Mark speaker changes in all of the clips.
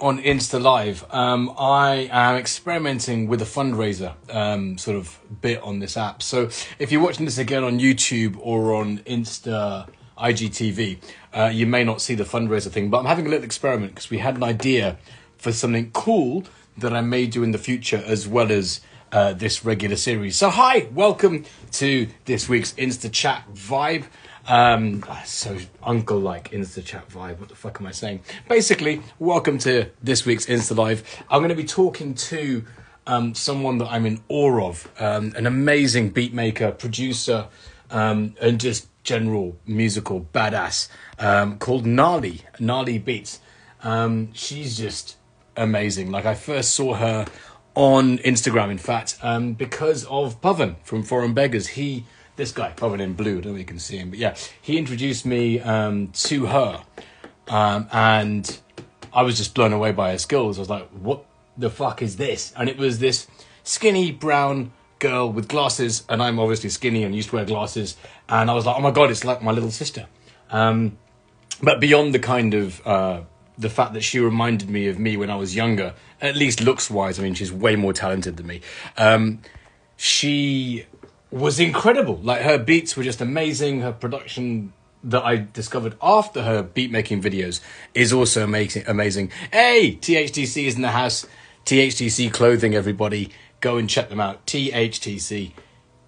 Speaker 1: on Insta Live, I am experimenting with a fundraiser sort of bit on this app. So if you're watching this again on YouTube or on Insta IGTV, you may not see the fundraiser thing, but I'm having a little experiment because we had an idea for something cool that I may do in the future as well as this regular series. So hi, welcome to this week's Insta Chat Vibe. So uncle-like Insta Chat Vibe. What the fuck am I saying? Basically, welcome to this week's Insta Live. I'm going to be talking to someone that I'm in awe of, an amazing beat maker, producer, and just general musical badass called Gnarly Beats. She's just amazing. Like, I first saw her on Instagram, in fact, because of Pavan from Foreign Beggars. This guy, Pavan in blue, I don't know if you can see him, but yeah, he introduced me to her, and I was just blown away by her skills. I was like, what the fuck is this? And it was this skinny brown girl with glasses, and I'm obviously skinny and used to wear glasses, and I was like, oh my god, it's like my little sister. But beyond the kind of the fact that she reminded me of me when I was younger, at least looks-wise, I mean, she's way more talented than me. She was incredible. Like, her beats were just amazing. Her production that I discovered after her beat-making videos is also amazing. Hey, THTC is in the house. THTC Clothing, everybody. Go and check them out. THTC.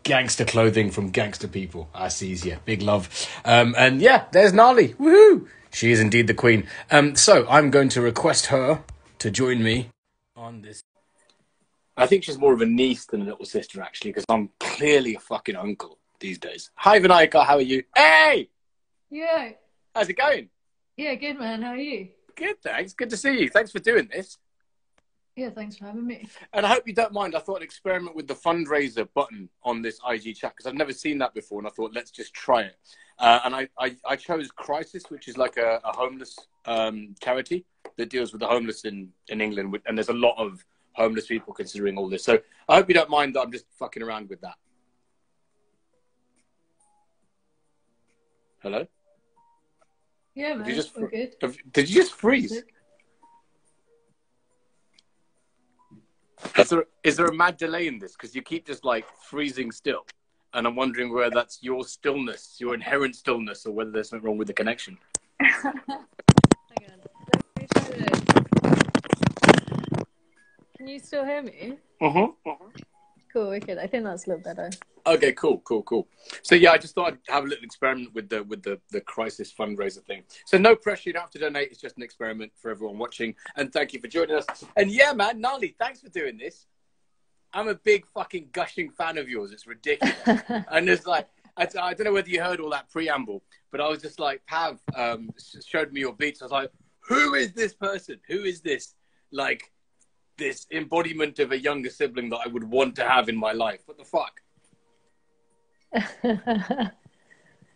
Speaker 1: Gangster clothing from gangster people. I sees you. Big love. And yeah, there's Gnarly. Woohoo! She is indeed the queen. So I'm going to request her to join me on this. I think she's more of a niece than a little sister, actually, because I'm clearly a fucking uncle these days. Hi, Vinayaka. How are you? Hey!
Speaker 2: Yeah.
Speaker 1: How's it going?
Speaker 2: Yeah, good, man. How are you?
Speaker 1: Good, thanks. Good to see you. Thanks for doing this.
Speaker 2: Yeah, thanks for having me.
Speaker 1: And I hope you don't mind. I thought I'd experiment with the fundraiser button on this IG chat because I've never seen that before, and I thought, let's just try it. And I chose Crisis, which is like a homeless charity that deals with the homeless in England. And there's a lot of homeless people considering all this. So I hope you don't mind that I'm just fucking around with that. Hello?
Speaker 2: Yeah, man. We're good.
Speaker 1: Did you just freeze? Is there a mad delay in this? Because you keep just like freezing still. And I'm wondering whether that's your stillness, your inherent stillness, or whether there's something wrong with the connection.
Speaker 2: Hang on. Let me try this. Can you still hear me? Cool, wicked. I think that's a little better.
Speaker 1: Okay, cool. So yeah, I just thought I'd have a little experiment with the Crisis fundraiser thing. So no pressure, you don't have to donate. It's just an experiment for everyone watching. And thank you for joining us. And yeah, man, Gnarly, thanks for doing this. I'm a big fucking gushing fan of yours. It's ridiculous. And it's like, I don't know whether you heard all that preamble, but I was just like, Pav showed me your beats. I was like, who is this person? Who is this? Like, this embodiment of a younger sibling that I would want to have in my life. What the fuck?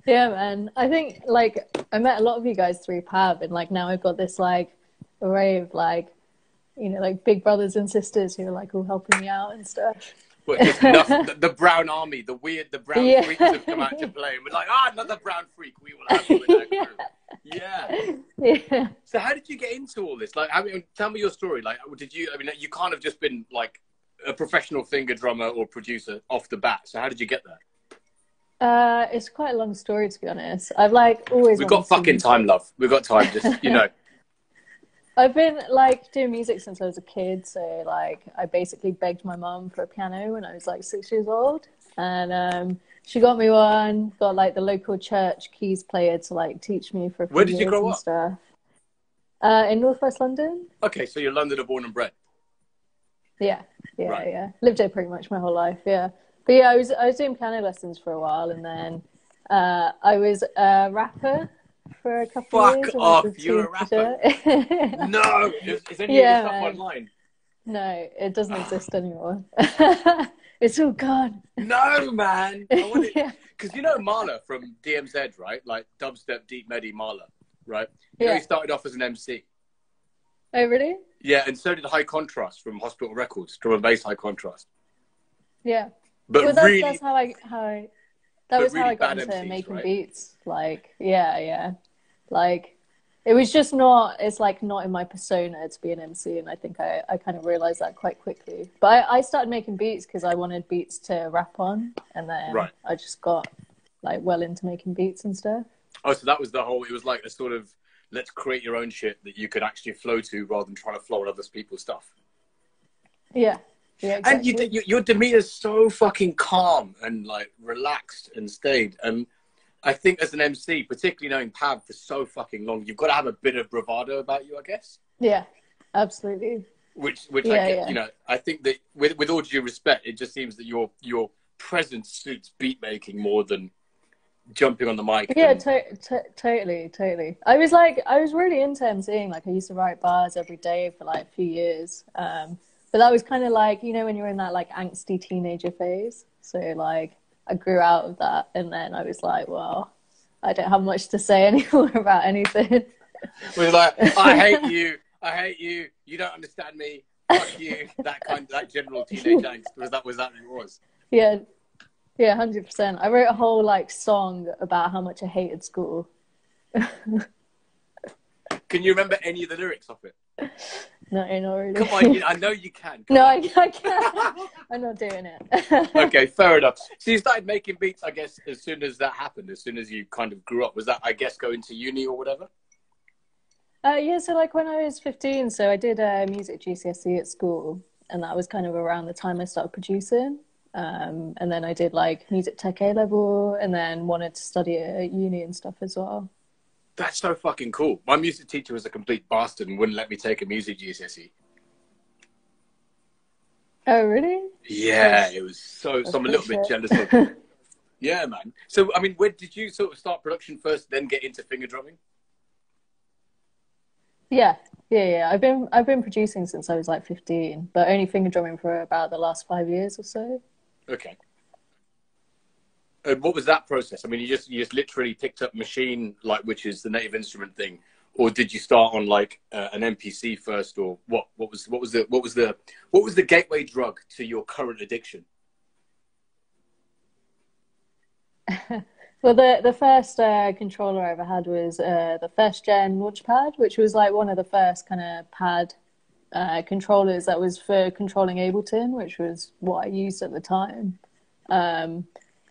Speaker 2: Yeah, man. I think, like, I met a lot of you guys through Pav, and like now I've got this like array of like, you know, like big brothers and sisters who are like all helping me out and stuff.
Speaker 1: But just enough, the brown army, the brown freaks have come out to play. And we're like, another brown freak. We will have them in that crew. Yeah. So how did you get into all this? Like, I mean, tell me your story. Like, you can't have just been like a professional finger drummer or producer off the bat. So how did you get there?
Speaker 2: It's quite a long story, to be honest. I've like always.
Speaker 1: We've got fucking time, love. We've got time. Just, you know.
Speaker 2: I've been like doing music since I was a kid. So like, I basically begged my mum for a piano when I was like 6 years old, and she got me one. Got like the local church keys player to like teach me for a few
Speaker 1: Where did you
Speaker 2: years
Speaker 1: grow
Speaker 2: and
Speaker 1: up?
Speaker 2: Stuff. In Northwest London.
Speaker 1: Okay, so you're Londoner born and bred.
Speaker 2: Yeah.
Speaker 1: Right.
Speaker 2: Yeah. Lived here pretty much my whole life. Yeah. But yeah, I was doing piano lessons for a while, and then I was a rapper for a couple of years.
Speaker 1: Fuck off! You're a rapper? No, is any of your stuff online?
Speaker 2: No, it doesn't exist anymore. It's all gone.
Speaker 1: No, man. I want it
Speaker 2: Yeah.
Speaker 1: because you know Marla from DMZ, right? Like dubstep, deep medi Marla, right? You know, he started off as an MC.
Speaker 2: Oh, really?
Speaker 1: Yeah, and so did High Contrast from Hospital Records, drum and bass High Contrast.
Speaker 2: Yeah.
Speaker 1: But
Speaker 2: well,
Speaker 1: really,
Speaker 2: that's how I got into
Speaker 1: MCs,
Speaker 2: making
Speaker 1: right?
Speaker 2: beats. Like, yeah. Like, It was just not, it's like not in my persona to be an MC, and I think I kind of realized that quite quickly. But I started making beats because I wanted beats to rap on, and then I just got like well into making beats and stuff.
Speaker 1: Oh, so that was the whole, it was like a sort of, let's create your own shit that you could actually flow to rather than trying to flow on other people's stuff.
Speaker 2: Yeah. Yeah, exactly.
Speaker 1: And your demeanor is so fucking calm and like relaxed and stayed. And I think as an MC, particularly knowing Pav for so fucking long, you've got to have a bit of bravado about you, I guess.
Speaker 2: Yeah, absolutely.
Speaker 1: Which I get, you know, I think that with all due respect, it just seems that your presence suits beat making more than jumping on the mic.
Speaker 2: Yeah, totally. I was really into MCing. Like I used to write bars every day for like a few years. But that was kind of like, you know, when you're in that like angsty teenager phase. So like I grew out of that, and then I was like, well, I don't have much to say anymore about anything.
Speaker 1: It was like, I hate you, you don't understand me, fuck you, that general teenage angst. Was that what it was?
Speaker 2: Yeah, 100%. I wrote a whole like song about how much I hated school.
Speaker 1: Can you remember any of the lyrics of it?
Speaker 2: No, not really.
Speaker 1: Come on, I know you can.
Speaker 2: I can't. I'm not doing it.
Speaker 1: Okay, fair enough. So you started making beats, I guess, as soon as that happened, as soon as you kind of grew up. Was that, I guess, going to uni or whatever?
Speaker 2: Yeah, so like when I was 15, so I did music GCSE at school, and that was kind of around the time I started producing. And then I did like music tech A level, and then wanted to study at uni and stuff as well.
Speaker 1: That's so fucking cool. My music teacher was a complete bastard and wouldn't let me take a music GCSE.
Speaker 2: Oh, really?
Speaker 1: Yeah, it was so I'm a little bit jealous of it. Yeah, man. So, I mean, where did you sort of start production first, then get into finger drumming?
Speaker 2: Yeah. I've been producing since I was like 15, but only finger drumming for about the last 5 years or so.
Speaker 1: Okay. And what was that process? I mean, you just literally picked up Machine, like, which is the native instrument thing, or did you start on like an MPC first, or what? What was the gateway drug to your current addiction?
Speaker 2: Well, the first controller I ever had was the first gen Launchpad, which was like one of the first kind of pad controllers that was for controlling Ableton, which was what I used at the time.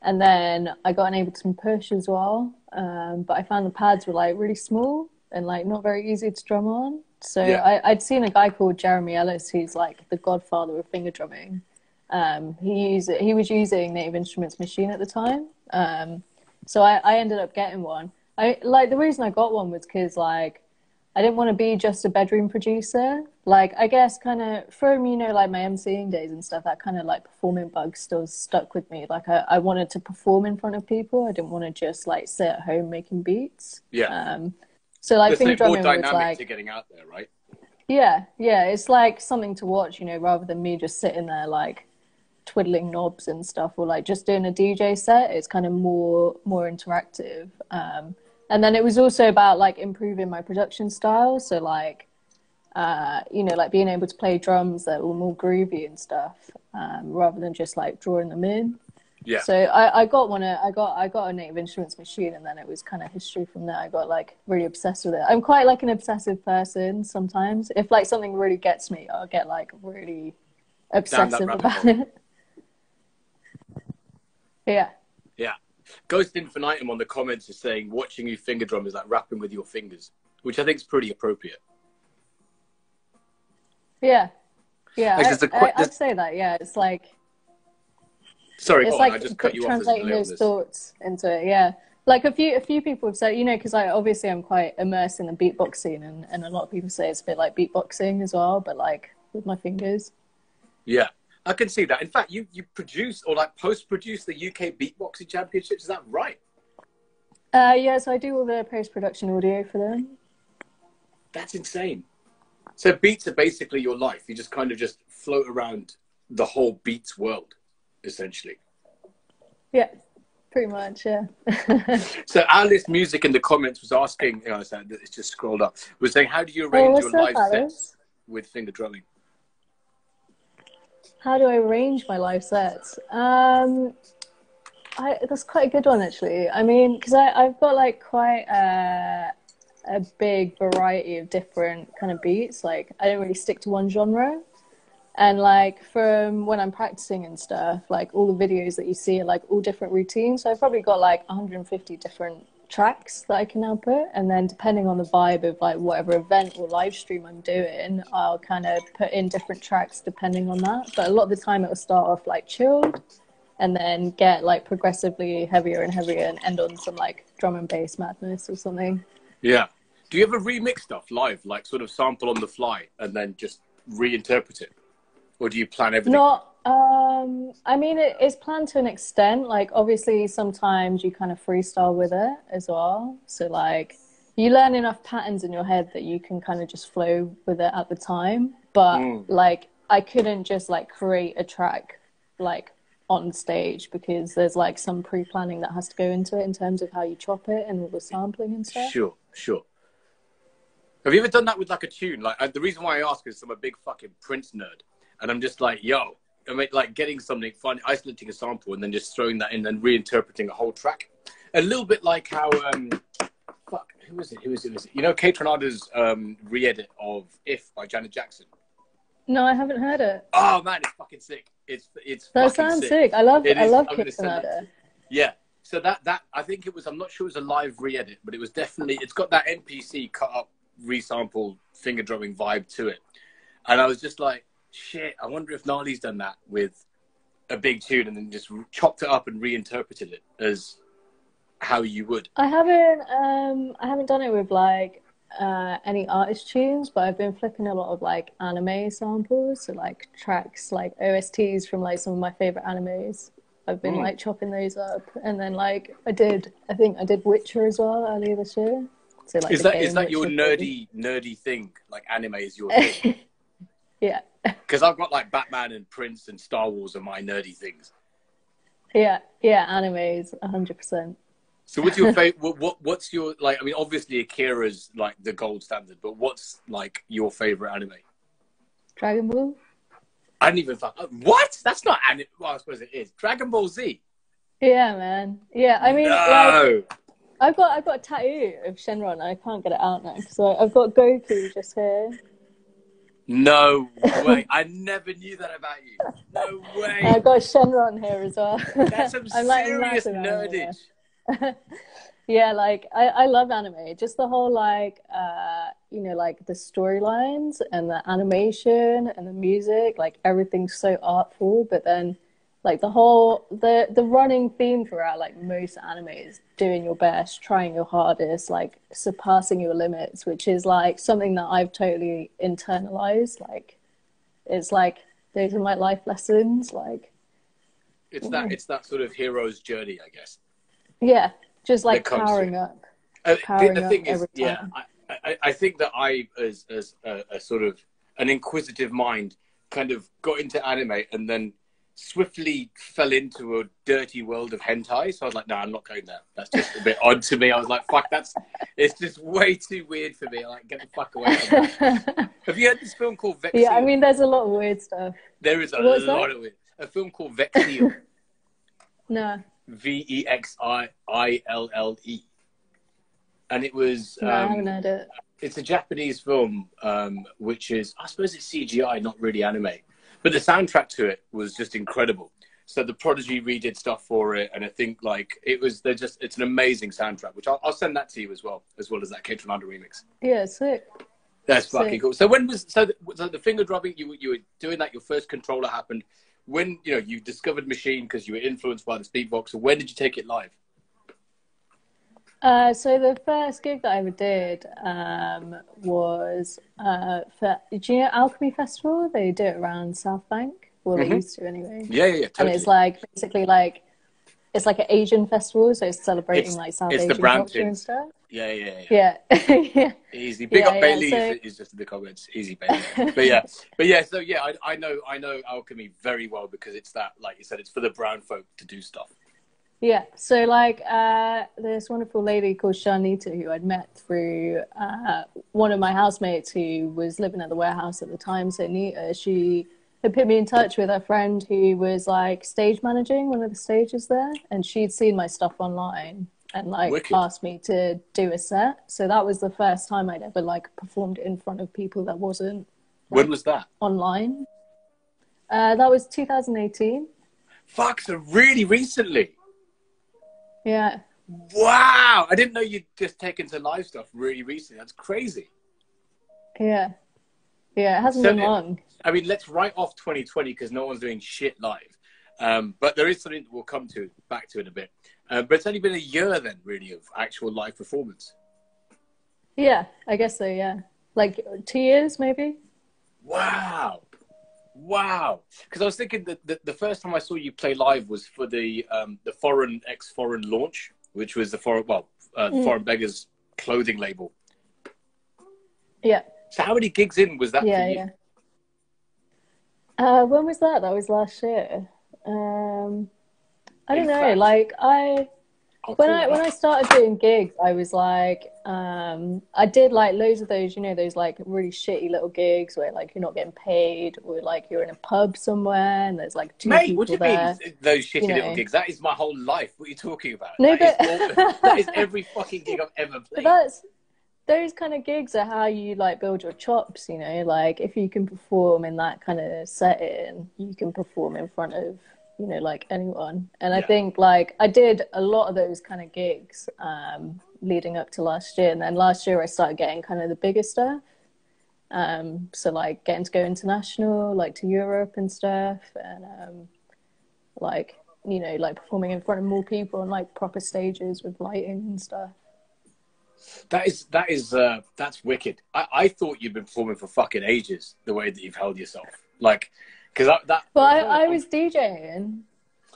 Speaker 2: And then I got an Ableton Push as well, but I found the pads were like really small and like not very easy to drum on. So yeah. I'd seen a guy called Jeremy Ellis, who's like the godfather of finger drumming. He was using Native Instruments Machine at the time. So I ended up getting one. The reason I got one was because like I didn't want to be just a bedroom producer. Like I guess kind of from, you know, like my MCing days and stuff, that kind of like performing bug still stuck with me. Like I wanted to perform in front of people. I didn't want to just like sit at home making beats.
Speaker 1: Yeah.
Speaker 2: So like finger drumming
Speaker 1: more
Speaker 2: was
Speaker 1: dynamic
Speaker 2: like
Speaker 1: to getting out there, right?
Speaker 2: Yeah. It's like something to watch, you know, rather than me just sitting there like twiddling knobs and stuff, or like just doing a DJ set. It's kind of more interactive. And then it was also about like improving my production style. So like, you know, like being able to play drums that were more groovy and stuff, rather than just like drawing them in.
Speaker 1: Yeah.
Speaker 2: So I got a Native Instruments Machine, and then it was kind of history from there. I got like really obsessed with it. I'm quite like an obsessive person sometimes. If like something really gets me, I'll get like really obsessive about it. Yeah.
Speaker 1: Ghost Infinitum on the comments is saying watching you finger drum is like rapping with your fingers, which I think is pretty appropriate.
Speaker 2: Yeah. I'd say that. Yeah, it's like.
Speaker 1: Sorry,
Speaker 2: it's like
Speaker 1: I just cut you off.
Speaker 2: Translating those thoughts into it. Yeah, like a few people have said, you know, because I'm quite immersed in the beatbox scene, and a lot of people say it's a bit like beatboxing as well, but like with my fingers.
Speaker 1: Yeah. I can see that. In fact, you produce or like post-produce the UK Beatboxing Championships. Is that right?
Speaker 2: Yeah, so I do all the post-production audio for them.
Speaker 1: That's insane. So beats are basically your life. You just kind of just float around the whole beats world, essentially.
Speaker 2: Yeah, pretty much, yeah.
Speaker 1: So Alice Music in the comments was asking, you know, it's just scrolled up, was saying, how do you arrange your live sets with finger drumming?
Speaker 2: How do I arrange my live sets? That's quite a good one, actually. I mean, because I've got like quite a big variety of different kind of beats. Like I don't really stick to one genre. And like from when I'm practicing and stuff, like all the videos that you see are like all different routines. So I've probably got like 150 different tracks that I can output. And then depending on the vibe of like whatever event or live stream I'm doing, I'll kind of put in different tracks depending on that. But a lot of the time it'll start off like chilled and then get like progressively heavier and heavier and end on some like drum and bass madness or something.
Speaker 3: Yeah. Do you ever remix stuff live, like sort of sample on the fly and then just reinterpret it? Or do you plan everything?
Speaker 2: Not, I mean, it's planned to an extent. Like, obviously, sometimes you kind of freestyle with it as well. So, like, you learn enough patterns in your head that you can kind of just flow with it at the time. But, like, I couldn't just, like, create a track, like, on stage because there's, like, some pre-planning that has to go into it in terms of how you chop it and all the sampling and stuff.
Speaker 3: Sure, sure. Have you ever done that with, like, a tune? Like, the reason why I ask is I'm a big fucking Prince nerd. And I'm just like, yo, I mean, like getting something fun, isolating a sample and then just throwing that in and reinterpreting a whole track. A little bit like how, who was it? You know, Kate Renata's re-edit of If by Janet Jackson?
Speaker 2: No, I haven't heard it.
Speaker 3: Oh, man, it's fucking sick. It's
Speaker 2: that
Speaker 3: fucking
Speaker 2: sounds sick. I love Kate Renata.
Speaker 3: Yeah. So that, I think it was, I'm not sure it was a live re-edit, but it was definitely, it's got that NPC cut up, resample, finger drumming vibe to it. And I was just like, shit, I wonder if Gnarly's done that with a big tune and then just chopped it up and reinterpreted it as how you would.
Speaker 2: I haven't done it with like any artist tunes, but I've been flipping a lot of like anime samples, so like tracks like OSTs from like some of my favorite animes. I've been like chopping those up, and then like I think I did Witcher as well earlier this year. So like
Speaker 3: is that your nerdy thing? Like anime is your thing?
Speaker 2: Yeah.
Speaker 3: Because I've got like Batman and Prince and Star Wars are my nerdy things.
Speaker 2: Yeah, animes, 100%.
Speaker 3: So what's your favorite? What's your like? I mean, obviously Akira's like the gold standard, but what's like your favorite anime?
Speaker 2: Dragon Ball.
Speaker 3: I didn't even what? That's not anime. Well, I suppose it is. Dragon Ball Z.
Speaker 2: Yeah, man. Yeah, I mean,
Speaker 3: no.
Speaker 2: Like, I've got a tattoo of Shenron. I can't get it out now because I've got Goku just here.
Speaker 3: No way. I never knew that about you. No way.
Speaker 2: I've got Shenron here as well.
Speaker 3: That's some serious nerdage.
Speaker 2: Yeah, like I love anime. Just the whole like you know, like the storylines and the animation and the music, like everything's so artful, but then like the running theme throughout like most anime is doing your best, trying your hardest, like surpassing your limits, which is like something that I've totally internalized. Like it's like those are my life lessons. Like
Speaker 3: it's that sort of hero's journey, I guess.
Speaker 2: Yeah, just like powering up.
Speaker 3: The thing is, yeah, I think that I, as a sort of an inquisitive mind, kind of got into anime and then swiftly fell into a dirty world of hentai. So I was like, no, I'm not going there. That's just a bit odd to me. I was like, fuck, it's just way too weird for me. I'm like, get the fuck away from that. Have you heard this film called Vexil?
Speaker 2: Yeah, I mean, there's a lot of weird stuff.
Speaker 3: There is a lot of weird. A film called Vexil.
Speaker 2: No.
Speaker 3: Vexille. And it was...
Speaker 2: No, I haven't heard it.
Speaker 3: It's a Japanese film, which is, I suppose it's CGI, not really anime. But the soundtrack to it was just incredible. So the Prodigy redid stuff for it, and I think like it's an amazing soundtrack, which I'll send that to you as well as that Kate Renata remix.
Speaker 2: Yeah, sick.
Speaker 3: That's fucking cool. So when was the finger drumming? You were doing that. Your first controller happened when you discovered Machine because you were influenced by the Speedbox. So when did you take it live?
Speaker 2: So the first gig that I ever did was for, do you know Alchemy Festival? They do it around South Bank. Well, they used to anyway.
Speaker 3: Yeah, totally.
Speaker 2: And it's like basically like it's like an Asian festival, so it's celebrating like South Asian culture and stuff.
Speaker 3: Yeah.
Speaker 2: Yeah.
Speaker 3: Easy. Big up Bailey is just in the comments. Easy, Bailey. but yeah. So yeah, I know Alchemy very well because it's that, like you said, it's for the brown folk to do stuff.
Speaker 2: Yeah, so like this wonderful lady called Shanita who I'd met through one of my housemates who was living at the warehouse at the time, so Nita, she had put me in touch with her friend who was like stage managing one of the stages there, and she'd seen my stuff online and like
Speaker 3: Wicked.
Speaker 2: asked me to do a set. So that was the first time I'd ever like performed in front of people that wasn't.
Speaker 3: When was that?
Speaker 2: Online. That was 2018.
Speaker 3: Fuck, so really recently.
Speaker 2: Yeah.
Speaker 3: Wow, I didn't know you'd just taken to live stuff really recently. That's crazy.
Speaker 2: Yeah. Yeah, it hasn't been long.
Speaker 3: I mean, let's write off 2020 because no one's doing shit live. But there is something that we'll come to back to in a bit. But it's only been a year then, really, of actual live performance.
Speaker 2: Yeah, I guess so. Yeah, like 2 years maybe.
Speaker 3: Wow. Because I was thinking that the first time I saw you play live was for the Foreign X Foreign launch, which was the Foreign Beggars clothing label.
Speaker 2: Yeah.
Speaker 3: So how many gigs in was that for you?
Speaker 2: Yeah. When was that? That was last year. I don't know. Like when I started doing gigs, I was like, I did like loads of those, you know, those like really shitty little gigs where like you're not getting paid, or like you're in a pub somewhere and there's like two people
Speaker 3: what do you
Speaker 2: there.
Speaker 3: mean those shitty little gigs? That is my whole life. What are you talking about?
Speaker 2: No,
Speaker 3: that is every fucking gig I've ever played.
Speaker 2: But those kind of gigs are how you like build your chops, you know, like if you can perform in that kind of setting, you can perform in front of, you know, like anyone. And I think like I did a lot of those kind of gigs leading up to last year, and then last year I started getting kind of the bigger stuff, so like getting to go international, like to Europe and stuff, and like, you know, like performing in front of more people on like proper stages with lighting and stuff.
Speaker 3: That's wicked. I thought you'd been performing for fucking ages, the way that you've held yourself, like, because
Speaker 2: I was DJing.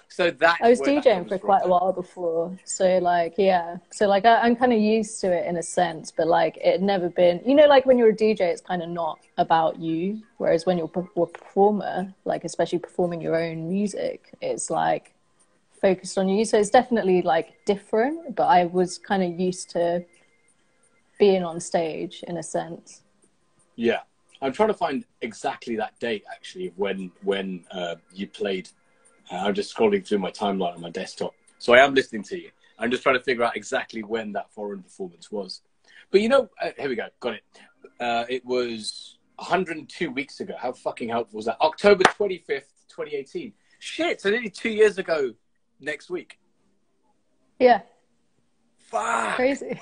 Speaker 3: So
Speaker 2: I was DJing for quite a while before. So like, yeah. So like I'm kind of used to it in a sense, but like it had never been, you know, like when you're a DJ, it's kind of not about you. Whereas when you're a performer, like especially performing your own music, it's like focused on you. So it's definitely like different, but I was kind of used to being on stage in a sense.
Speaker 3: Yeah. I'm trying to find exactly that date actually when you played. I'm just scrolling through my timeline on my desktop. So I am listening to you. I'm just trying to figure out exactly when that foreign performance was. But you know, here we go. Got it. It was 102 weeks ago. How fucking helpful was that? October 25th, 2018. Shit, so nearly 2 years ago next week.
Speaker 2: Yeah.
Speaker 3: Fuck.
Speaker 2: Crazy.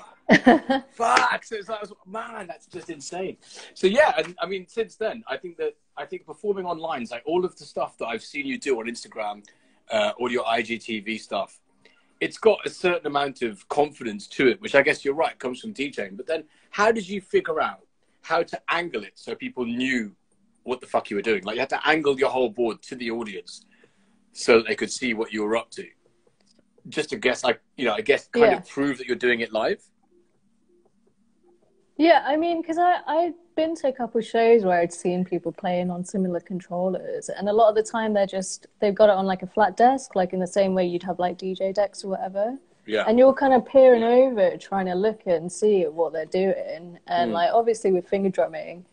Speaker 3: Fuck. So it's like, man, that's just insane. So yeah, and I mean, since then, I think performing online is like all of the stuff that I've seen you do on Instagram, or your IGTV stuff. It's got a certain amount of confidence to it, which I guess you're right, comes from DJing. But then how did you figure out how to angle it so people knew what the fuck you were doing? Like you had to angle your whole board to the audience so that they could see what you were up to. Just to guess, like, you know, I guess kind of prove that you're doing it live.
Speaker 2: Yeah, I mean, because I've been to a couple of shows where I'd seen people playing on similar controllers, and a lot of the time they've got it on like a flat desk, like in the same way you'd have like DJ decks or whatever.
Speaker 3: Yeah.
Speaker 2: And you're kind of peering over, trying to look and see what they're doing. And like obviously with finger drumming,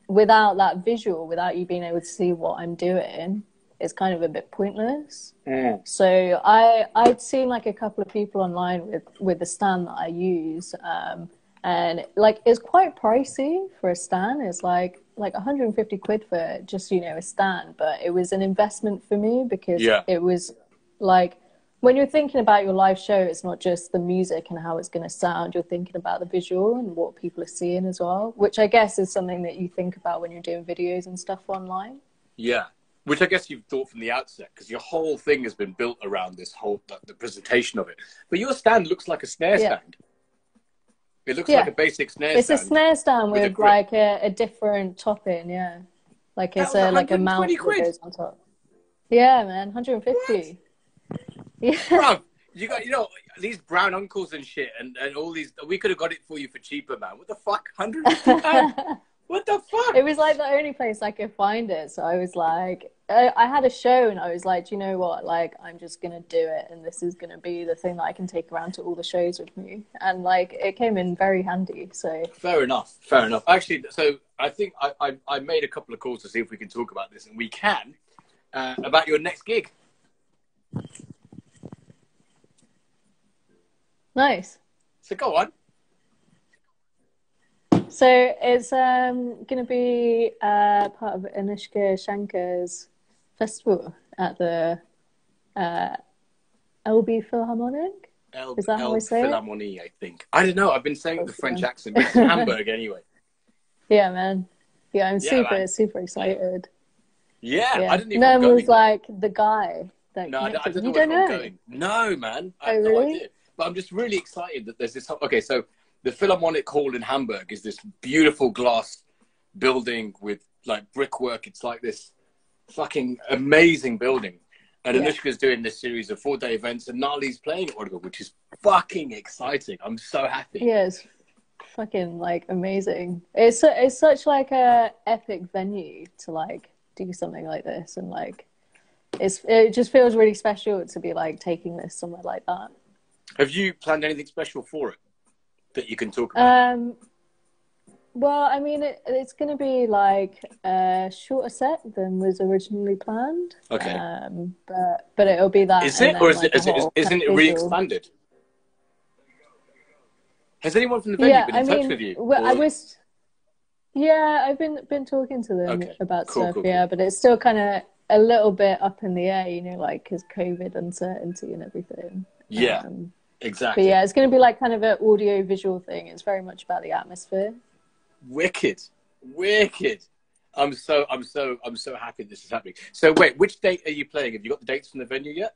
Speaker 2: without that visual, without you being able to see what I'm doing, it's kind of a bit pointless. So I'd seen like a couple of people online with the stand that I use. And like it's quite pricey for a stand. It's like 150 quid for just, you know, a stand, but it was an investment for me because it was like when you're thinking about your live show, it's not just the music and how it's going to sound. You're thinking about the visual and what people are seeing as well, which I guess is something that you think about when you're doing videos and stuff online.
Speaker 3: Yeah, which I guess you've thought from the outset because your whole thing has been built around this whole the presentation of it. But your stand looks like a snare stand. It looks like a basic snare stand.
Speaker 2: It's a snare stand with like a different topping, yeah. Like it's like a mount that goes on top. Yeah, man, 150. What? Yeah.
Speaker 3: Bruv, you got, you know, these brown uncles and shit and all these, we could have got it for you for cheaper, man. What the fuck? 150? What the fuck?
Speaker 2: It was like the only place I could find it. So I was like, I had a show and I was like, do you know what? Like, I'm just going to do it. And this is going to be the thing that I can take around to all the shows with me. And like, it came in very handy. So
Speaker 3: fair enough. Fair enough. Actually, so I think I made a couple of calls to see if we can talk about this, and we can, about your next gig.
Speaker 2: Nice.
Speaker 3: So go on.
Speaker 2: So it's going to be part of Anushka Shankar's festival at the LB Philharmonic. Is that how I say
Speaker 3: Philharmonie, I think. I don't know. I've been saying it with the French accent, but it's in Hamburg anyway.
Speaker 2: Yeah, man. Yeah, I'm super excited.
Speaker 3: Yeah,
Speaker 2: yeah.
Speaker 3: I didn't even
Speaker 2: Nerm
Speaker 3: go.
Speaker 2: was like the guy. That
Speaker 3: no, I don't know
Speaker 2: you
Speaker 3: where
Speaker 2: don't
Speaker 3: I'm
Speaker 2: know.
Speaker 3: going. No, man. I have
Speaker 2: oh,
Speaker 3: no
Speaker 2: really?
Speaker 3: idea. But I'm just really excited that there's this. Okay, so the Philharmonic Hall in Hamburg is this beautiful glass building with like brickwork. It's like this fucking amazing building. And Anushka's doing this series of 4-day events, and Gnarly's playing at Audible, which is fucking exciting. I'm so happy.
Speaker 2: Yeah, it's fucking like amazing. It's such like a epic venue to like do something like this, and like it just feels really special to be like taking this somewhere like that.
Speaker 3: Have you planned anything special for it that you can talk about?
Speaker 2: Well, I mean, it's going to be like a shorter set than was originally planned.
Speaker 3: Okay.
Speaker 2: But it'll be that.
Speaker 3: Is it, or is
Speaker 2: like
Speaker 3: isn't it re-expanded? Has anyone from the venue been in touch with you?
Speaker 2: Well, I've been talking to them about stuff.
Speaker 3: Cool.
Speaker 2: But it's still kind of a little bit up in the air, you know, like because COVID uncertainty and everything.
Speaker 3: Yeah, exactly.
Speaker 2: But yeah, it's going to be like kind of an audio visual thing. It's very much about the atmosphere.
Speaker 3: Wicked. I'm so happy this is happening. So wait, which date are you playing? Have you got the dates from the venue yet?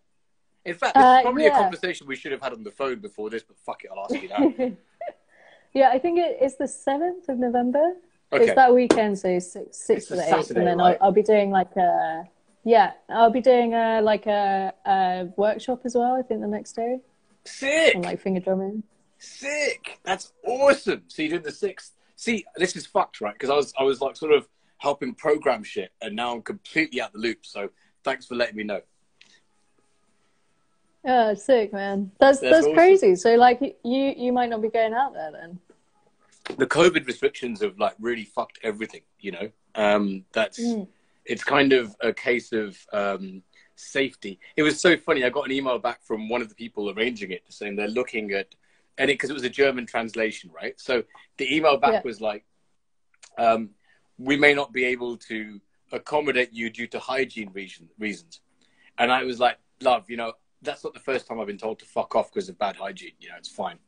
Speaker 3: In fact, this is probably a conversation we should have had on the phone before this, but fuck it, I'll ask you now.
Speaker 2: Yeah, I think it's the 7th of November.
Speaker 3: Okay.
Speaker 2: It's that weekend, so 6th to the 8th,
Speaker 3: Saturday,
Speaker 2: and then
Speaker 3: right?
Speaker 2: I'll be doing like a workshop as well. I think the next day.
Speaker 3: Sick.
Speaker 2: On like finger drumming.
Speaker 3: Sick. That's awesome. So you're doing the 6th. See, this is fucked, right? Because I was like sort of helping program shit, and now I'm completely out the loop. So thanks for letting me know.
Speaker 2: Yeah, sick, man. That's awesome. Crazy. So like you might not be going out there then.
Speaker 3: The COVID restrictions have like really fucked everything, you know. It's kind of a case of safety. It was so funny. I got an email back from one of the people arranging it saying they're looking at, and because it was a German translation, right? So the email back was like, we may not be able to accommodate you due to hygiene reasons. And I was like, love, you know, that's not the first time I've been told to fuck off because of bad hygiene. You know, it's fine.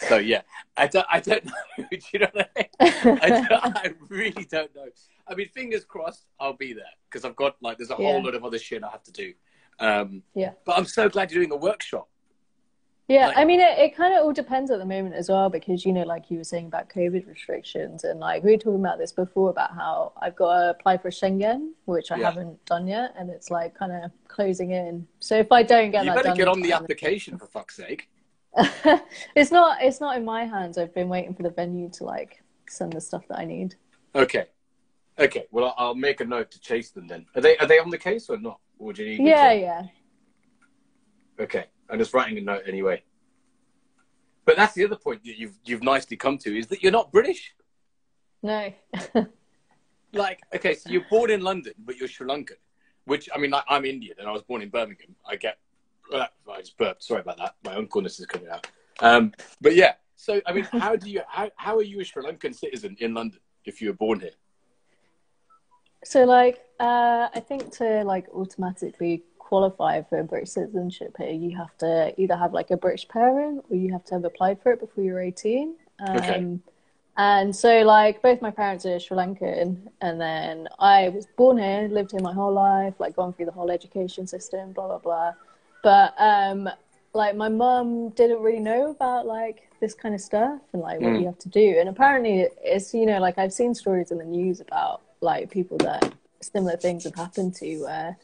Speaker 3: So yeah, I don't know. Do you know what I mean? I really don't know. I mean, fingers crossed, I'll be there because I've got like, there's a whole lot of other shit I have to do. But I'm so glad you're doing the workshop.
Speaker 2: Yeah, like, I mean, it kind of all depends at the moment as well, because, you know, like you were saying about COVID restrictions, and like we were talking about this before about how I've got to apply for Schengen, which I haven't done yet, and it's like kind of closing in. So if I don't get that done,
Speaker 3: you better get on the application for fuck's sake.
Speaker 2: It's not in my hands. I've been waiting for the venue to like send the stuff that I need.
Speaker 3: Okay. Well, I'll make a note to chase them then. Are they on the case or not? Or do you need?
Speaker 2: Yeah.
Speaker 3: Okay. I'm just writing a note anyway. But that's the other point that you've nicely come to, is that you're not British.
Speaker 2: No.
Speaker 3: Like, okay, so you're born in London, but you're Sri Lankan, which, I mean, like, I'm Indian and I was born in Birmingham. I just burped. Sorry about that. My uncleness is coming out. But yeah, so, I mean, how are you a Sri Lankan citizen in London if you were born here?
Speaker 2: So, like, I think to, like, automatically qualify for British citizenship here, you have to either have like a British parent or you have to have applied for it before you're 18. And so like both my parents are Sri Lankan, and then I was born here, lived here my whole life, like gone through the whole education system, blah blah blah. But like my mum didn't really know about like this kind of stuff and like what you have to do. And apparently it's, you know, like I've seen stories in the news about like people that similar things have happened to, where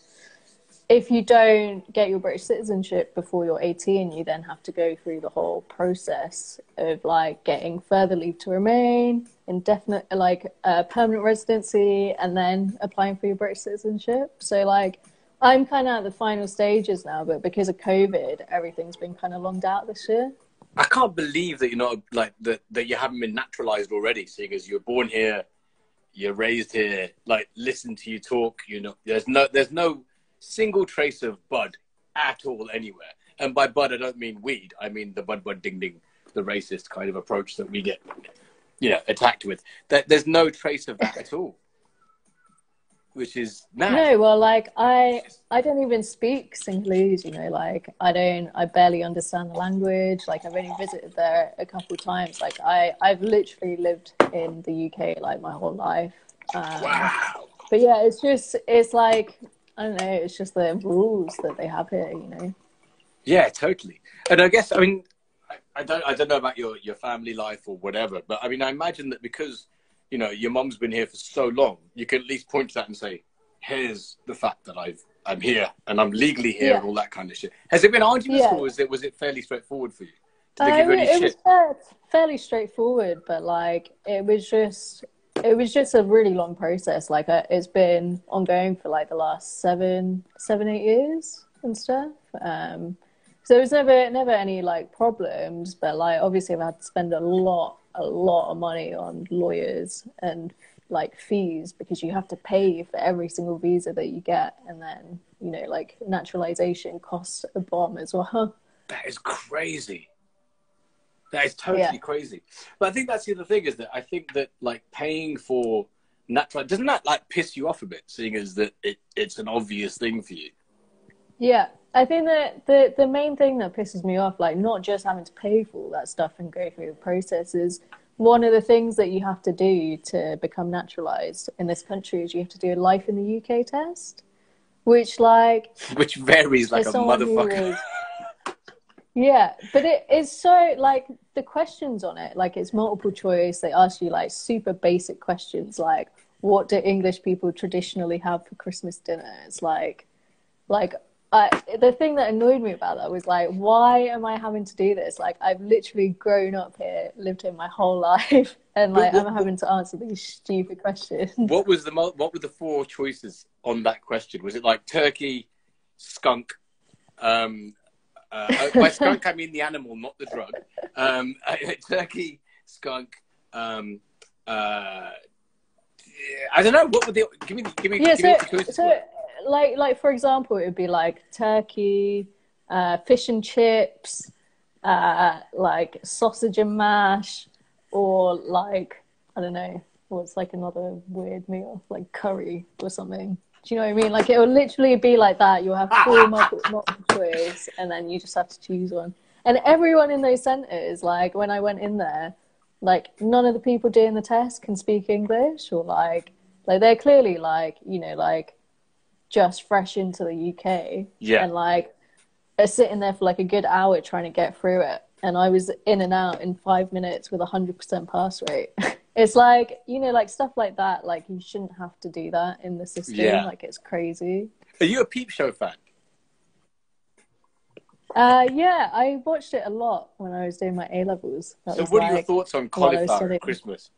Speaker 2: if you don't get your British citizenship before you're 18, you then have to go through the whole process of like getting further leave to remain, indefinite, like permanent residency, and then applying for your British citizenship. So like I'm kind of at the final stages now, but because of COVID, everything's been kind of longed out this year.
Speaker 3: I can't believe that you're not like that you haven't been naturalized already, seeing as you're born here, you're raised here, like listen to you talk, you know, there's no single trace of Bud at all anywhere. And by bud, I don't mean weed. I mean the bud bud ding ding, the racist kind of approach that we get, attacked with. There's no trace of that at all, which is mad.
Speaker 2: No, well, like I don't even speak Sinhalese, like I barely understand the language. Like I've only visited there a couple of times. Like I've literally lived in the UK like my whole life.
Speaker 3: Wow.
Speaker 2: But yeah, it's like, I don't know, it's just the rules that they have here,
Speaker 3: Yeah, totally. And I guess, I mean, I don't know about your family life or whatever, but I mean, I imagine that because, your mum's been here for so long, you can at least point to that and say, here's the fact that I'm here and I'm legally here and all that kind of shit. Has it been arduous or was it fairly straightforward for you? Did they give you any shit?
Speaker 2: It was fairly straightforward, but like, it was just a really long process. Like it's been ongoing for like the last 7, 8 years and stuff. So there was never any like problems, but like obviously I've had to spend a lot of money on lawyers and like fees because you have to pay for every single visa that you get, and then like naturalisation costs a bomb as well.
Speaker 3: That is crazy. That is totally crazy. But I think that's the other thing, is that I think that like paying for natural, doesn't that like piss you off a bit, seeing as that it's an obvious thing for you?
Speaker 2: Yeah, I think that the main thing that pisses me off, like not just having to pay for all that stuff and go through the process, is one of the things that you have to do to become naturalised in this country is you have to do a life in the UK test, which
Speaker 3: varies like a motherfucker.
Speaker 2: Yeah, but it is so, like, the questions on it, like, it's multiple choice. They ask you, like, super basic questions, like, what do English people traditionally have for Christmas dinner? It's like, the thing that annoyed me about that was, like, why am I having to do this? Like, I've literally grown up here, lived here my whole life, and, like, I'm having to answer these stupid questions.
Speaker 3: What were the 4 choices on that question? Was it, like, turkey, skunk, by skunk I mean the animal, not the drug. Turkey, skunk. I don't know. What were the? Give me the choices.
Speaker 2: So like for example, it would be like turkey, fish and chips, like sausage and mash, or like I don't know, what's like another weird meal, like curry or something. Do you know what I mean? Like, it will literally be like that. You'll have 4 multiple choice, and then you just have to choose one. And everyone in those centres, like, when I went in there, like, none of the people doing the test can speak English, or, like they're clearly, like, like, just fresh into the UK.
Speaker 3: Yeah.
Speaker 2: And, like, are sitting there for, like, a good hour trying to get through it. And I was in and out in 5 minutes with 100% pass rate. It's like, like stuff like that, like you shouldn't have to do that in the system.
Speaker 3: Yeah.
Speaker 2: Like it's crazy.
Speaker 3: Are you a Peep Show fan?
Speaker 2: Yeah, I watched it a lot when I was doing my A-levels.
Speaker 3: So what are your thoughts on cauliflower at Christmas?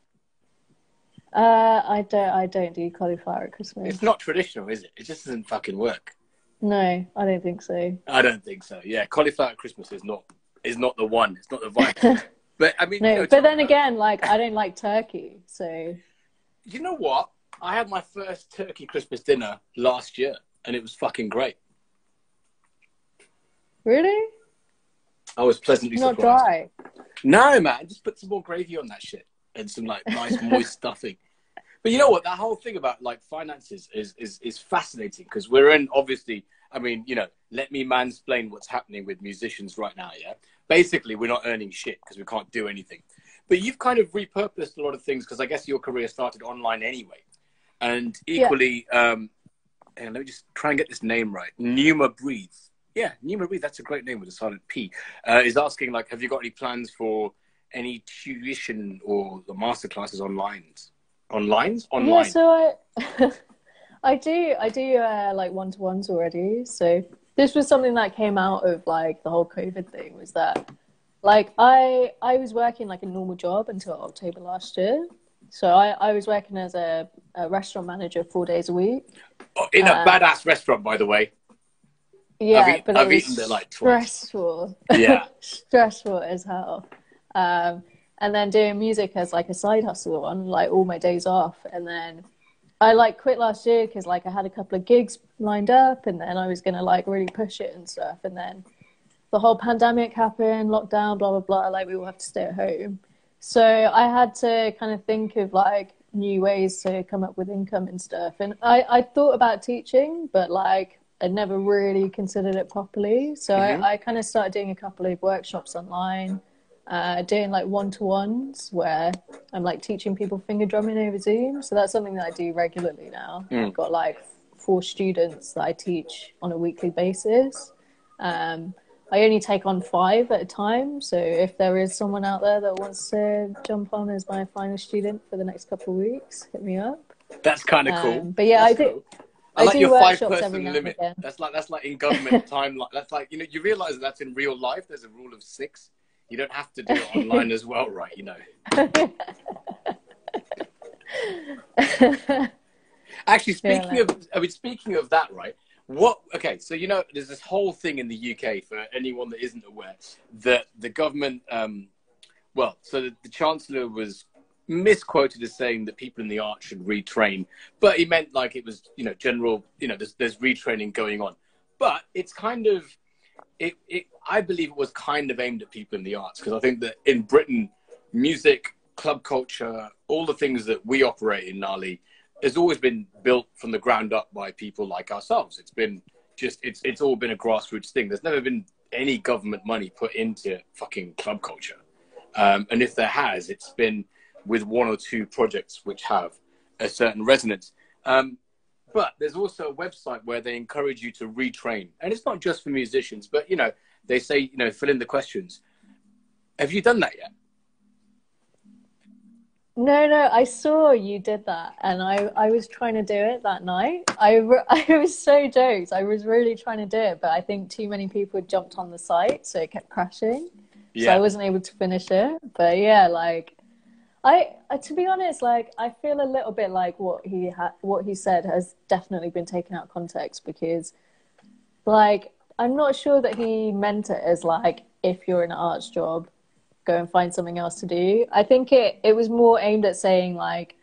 Speaker 2: I don't do cauliflower at Christmas.
Speaker 3: It's not traditional, is it? It just doesn't fucking work.
Speaker 2: No, I don't think so.
Speaker 3: I don't think so. Yeah, cauliflower at Christmas is not the one. It's not the vibe. But I mean,
Speaker 2: no. But then again, like I don't like turkey, so.
Speaker 3: You know what? I had my first turkey Christmas dinner last year, and it was fucking great.
Speaker 2: Really?
Speaker 3: I was pleasantly surprised.
Speaker 2: Not dry.
Speaker 3: No, man. Just put some more gravy on that shit and some like nice moist stuffing. But you know what? That whole thing about like finances is fascinating, because we're in, obviously, I mean, let me mansplain what's happening with musicians right now, yeah? Basically, we're not earning shit because we can't do anything. But you've kind of repurposed a lot of things, because I guess your career started online anyway. And equally, and let me just try and get this name right. Numa Breathe. Yeah, Numa Breathe, that's a great name with a silent P. Is asking, like, have you got any plans for any tuition or the masterclasses online? Online?
Speaker 2: Yeah, so I do like one-to-ones already. So this was something that came out of like the whole COVID thing, was that like I was working like a normal job until October last year. So I was working as a restaurant manager 4 days a week.
Speaker 3: Oh, in a badass restaurant, by the way.
Speaker 2: Yeah, but
Speaker 3: I've eaten there like twice.
Speaker 2: Stressful.
Speaker 3: Yeah.
Speaker 2: Stressful as hell. And then doing music as like a side hustle on like all my days off. And then I like quit last year because like I had a couple of gigs lined up, and then I was going to like really push it and stuff. And then the whole pandemic happened, lockdown, blah, blah, blah, like we all have to stay at home. So I had to kind of think of like new ways to come up with income and stuff. And I thought about teaching, but like I never really considered it properly. So I kind of started doing a couple of workshops online, doing like one-to-ones where I'm like teaching people finger drumming over Zoom. So that's something that I do regularly now. I've got like 4 students that I teach on a weekly basis. I only take on 5 at a time. So if there is someone out there that wants to jump on as my final student for the next couple of weeks, hit me up.
Speaker 3: That's kind of cool.
Speaker 2: But yeah,
Speaker 3: that's
Speaker 2: I do.
Speaker 3: Cool. I like
Speaker 2: do
Speaker 3: your
Speaker 2: workshops
Speaker 3: 5-person limit. That's like in government time. That's like, you know, you realize that's in real life. There's a rule of 6. You don't have to do it online as well, right? You know. Actually, speaking of that, right? Okay, so you know, there's this whole thing in the UK for anyone that isn't aware that the government, so the Chancellor was misquoted as saying that people in the arts should retrain, but he meant like it was, you know, general, you know, there's retraining going on, but it's kind of, I believe it was kind of aimed at people in the arts, because I think that in Britain, music, club culture, all the things that we operate in Gnarly has always been built from the ground up by people like ourselves. It's been just, it's all been a grassroots thing. There's never been any government money put into fucking club culture. And if there has, it's been with 1 or 2 projects which have a certain resonance. But there's also a website where they encourage you to retrain. And it's not just for musicians, but, you know, they say, you know, fill in the questions. Have you done that yet?
Speaker 2: No, I saw you did that, and I was trying to do it that night. I was so joked. I was really trying to do it, but I think too many people had jumped on the site, so it kept crashing. Yeah. So I wasn't able to finish it. But yeah, like I to be honest, like I feel a little bit like what he said has definitely been taken out of context, because like I'm not sure that he meant it as like, if you're in an arts job, go and find something else to do. I think it was more aimed at saying like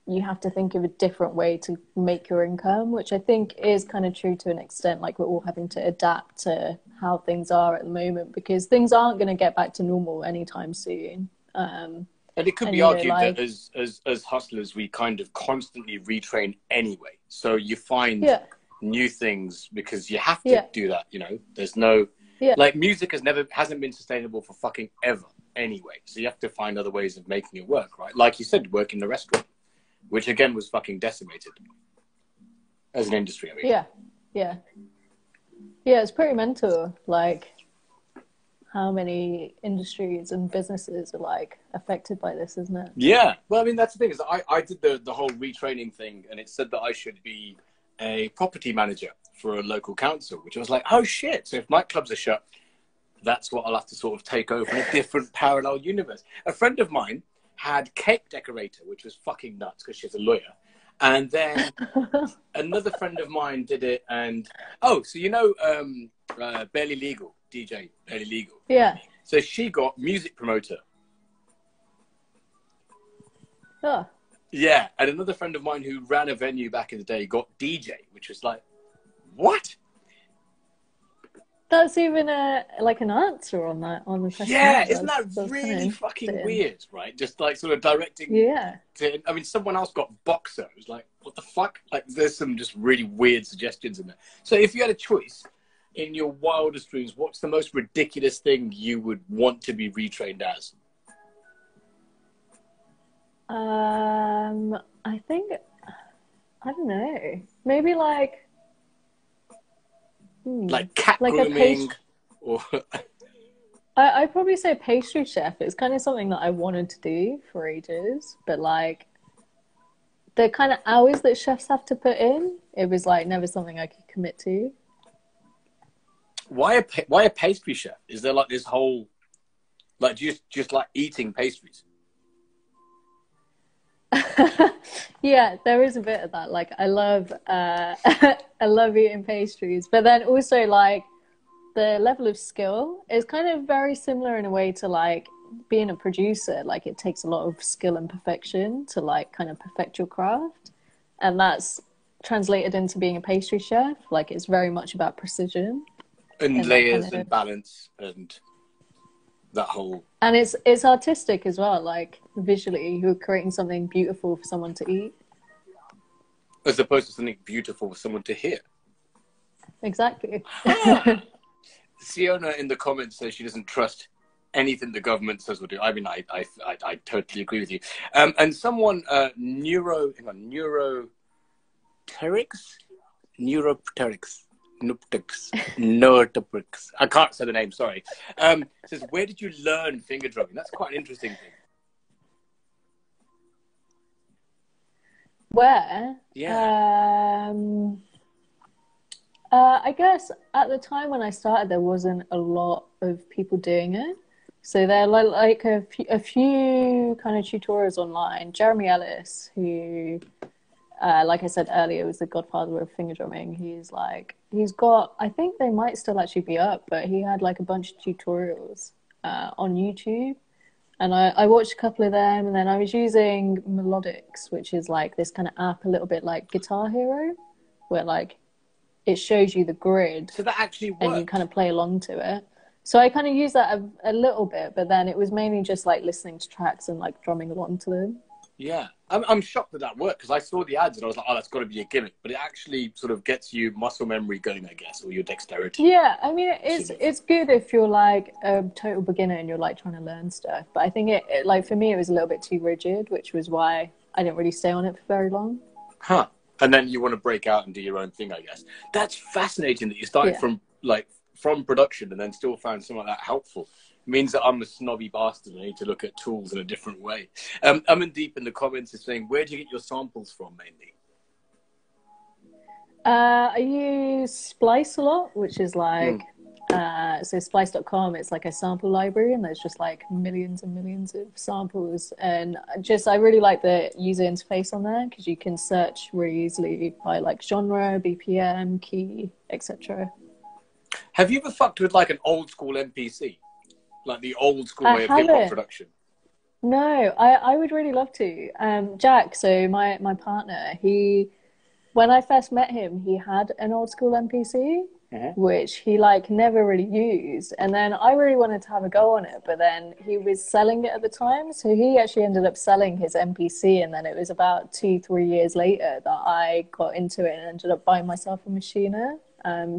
Speaker 2: you have to think of a different way to make your income, which I think is kind of true to an extent. Like we're all having to adapt to how things are at the moment, because things aren't going to get back to normal anytime soon.
Speaker 3: And it could be argued that as hustlers, we kind of constantly retrain anyway. So you find new things because you have to do that. You know, there's no... Like music hasn't been sustainable for fucking ever anyway. So you have to find other ways of making it work, right? Like you said, work in the restaurant, which again was fucking decimated as an industry. I mean. Yeah, it's pretty mental. Like how many industries and businesses are like affected by this, isn't it? Yeah. Well, I mean, that's the thing is I did the whole retraining thing, and it said that I should be a property manager for a local council, which I was like, oh shit. So if nightclubs are shut, that's what I'll have to sort of take over in a different parallel universe. A friend of mine had cake decorator, which was fucking nuts because she's a lawyer. And then another friend of mine did it. And, so you know, Barely Legal, DJ Barely Legal.
Speaker 2: Yeah.
Speaker 3: So she got music promoter.
Speaker 2: Oh.
Speaker 3: Yeah. And another friend of mine who ran a venue back in the day got DJ, which was like, what?
Speaker 2: That's even like an answer on the question.
Speaker 3: Yeah, isn't that really fucking weird, right? Just like sort of directing.
Speaker 2: Yeah.
Speaker 3: I mean, someone else got boxer. It was like, what the fuck? Like, there's some just really weird suggestions in there. So if you had a choice in your wildest dreams, what's the most ridiculous thing you would want to be retrained as?
Speaker 2: I think, I don't know. Maybe like
Speaker 3: cat grooming, or
Speaker 2: I'd probably say pastry chef. It's kind of something that I wanted to do for ages, but like the kind of hours that chefs have to put in, it was like never something I could commit to.
Speaker 3: Why a pastry chef? Is there like this whole like just like eating pastries?
Speaker 2: Yeah, there is a bit of that. Like I love I love eating pastries, but then also like the level of skill is kind of very similar in a way to like being a producer. Like it takes a lot of skill and perfection to like kind of perfect your craft, and that's translated into being a pastry chef. Like it's very much about precision.
Speaker 3: And layers and balance and that whole...
Speaker 2: And it's artistic as well, like visually, you're creating something beautiful for someone to eat.
Speaker 3: As opposed to something beautiful for someone to hear.
Speaker 2: Exactly.
Speaker 3: Siona in the comments says she doesn't trust anything the government says will do. I mean, I totally agree with you. And someone, neuropterics. I can't say the name, sorry. Says, where did you learn finger drumming? That's quite an interesting thing.
Speaker 2: Where?
Speaker 3: Yeah.
Speaker 2: I guess at the time when I started, there wasn't a lot of people doing it. So there are like a few kind of tutorials online. Jeremy Ellis, who, like I said earlier, was the godfather of finger drumming. He's got, I think they might still actually be up, but he had like a bunch of tutorials on YouTube. And I watched a couple of them, and then I was using Melodics, which is like this kind of app, a little bit like Guitar Hero, where like it shows you the grid.
Speaker 3: So that actually works.
Speaker 2: And you kind of play along to it. So I kind of used that a little bit, but then it was mainly just like listening to tracks and like drumming along to them.
Speaker 3: Yeah, I'm shocked that worked, because I saw the ads and I was like, oh, that's got to be a gimmick. But it actually sort of gets you muscle memory going, I guess, or your dexterity.
Speaker 2: Yeah, I mean, it's good if you're like a total beginner and you're like trying to learn stuff. But I think it like for me, it was a little bit too rigid, which was why I didn't really stay on it for very long.
Speaker 3: Huh. And then you want to break out and do your own thing, I guess. That's fascinating that you started from production and then still found something like that helpful. It means that I'm a snobby bastard and I need to look at tools in a different way. Deep in the comments is saying, where do you get your samples from mainly?
Speaker 2: I use Splice a lot, which is like, so splice.com, it's like a sample library, and there's just like millions and millions of samples. And I really like the user interface on there, because you can search really easily by like genre, BPM, key, etc.
Speaker 3: Have you ever fucked with like an old school MPC? Like the old school way of hip-hop production?
Speaker 2: No, I would really love to. Jack, so my partner, when I first met him, he had an old school MPC, which he like never really used. And then I really wanted to have a go on it, but then he was selling it at the time. So he actually ended up selling his MPC. And then it was about 2-3 years later that I got into it and ended up buying myself a machiner.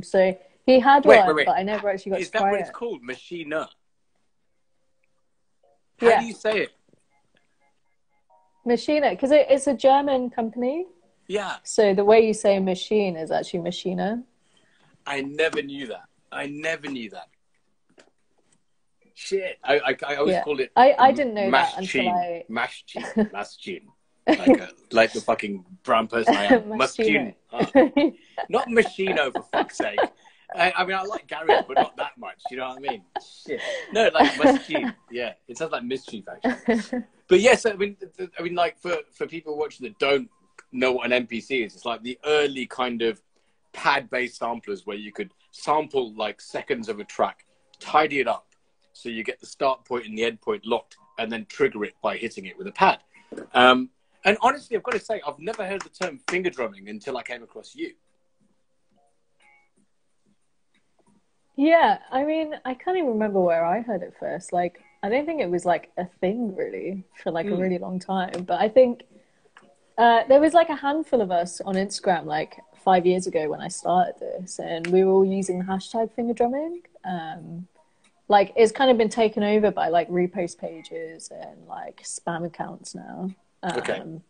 Speaker 2: So he had one, but I never actually got to try it.
Speaker 3: Is that what it's called? Machiner? How do you say it?
Speaker 2: Machiner, because it's a German company.
Speaker 3: Yeah.
Speaker 2: So the way you say machine is actually machiner.
Speaker 3: I never knew that. Shit. I always called it...
Speaker 2: I didn't know that until I...
Speaker 3: Machine. Like the fucking brown person I am. Machine. Not machino, for fuck's sake. I mean, I like Garage, but not that much. You know what I mean? Shit. No, like mischief. Yeah, it sounds like mischief, actually. But yes, I mean, like for people watching that don't know what an MPC is, it's like the early kind of pad-based samplers where you could sample like seconds of a track, tidy it up, so you get the start point and the end point locked, and then trigger it by hitting it with a pad. And honestly, I've got to say, I've never heard the term finger drumming until I came across you.
Speaker 2: Yeah, I mean, I can't even remember where I heard it first. Like, I don't think it was like a thing really for like a really long time. But I think there was like a handful of us on Instagram like 5 years ago when I started this, and we were all using the hashtag finger drumming. Like, it's kind of been taken over by like repost pages and like spam accounts now. And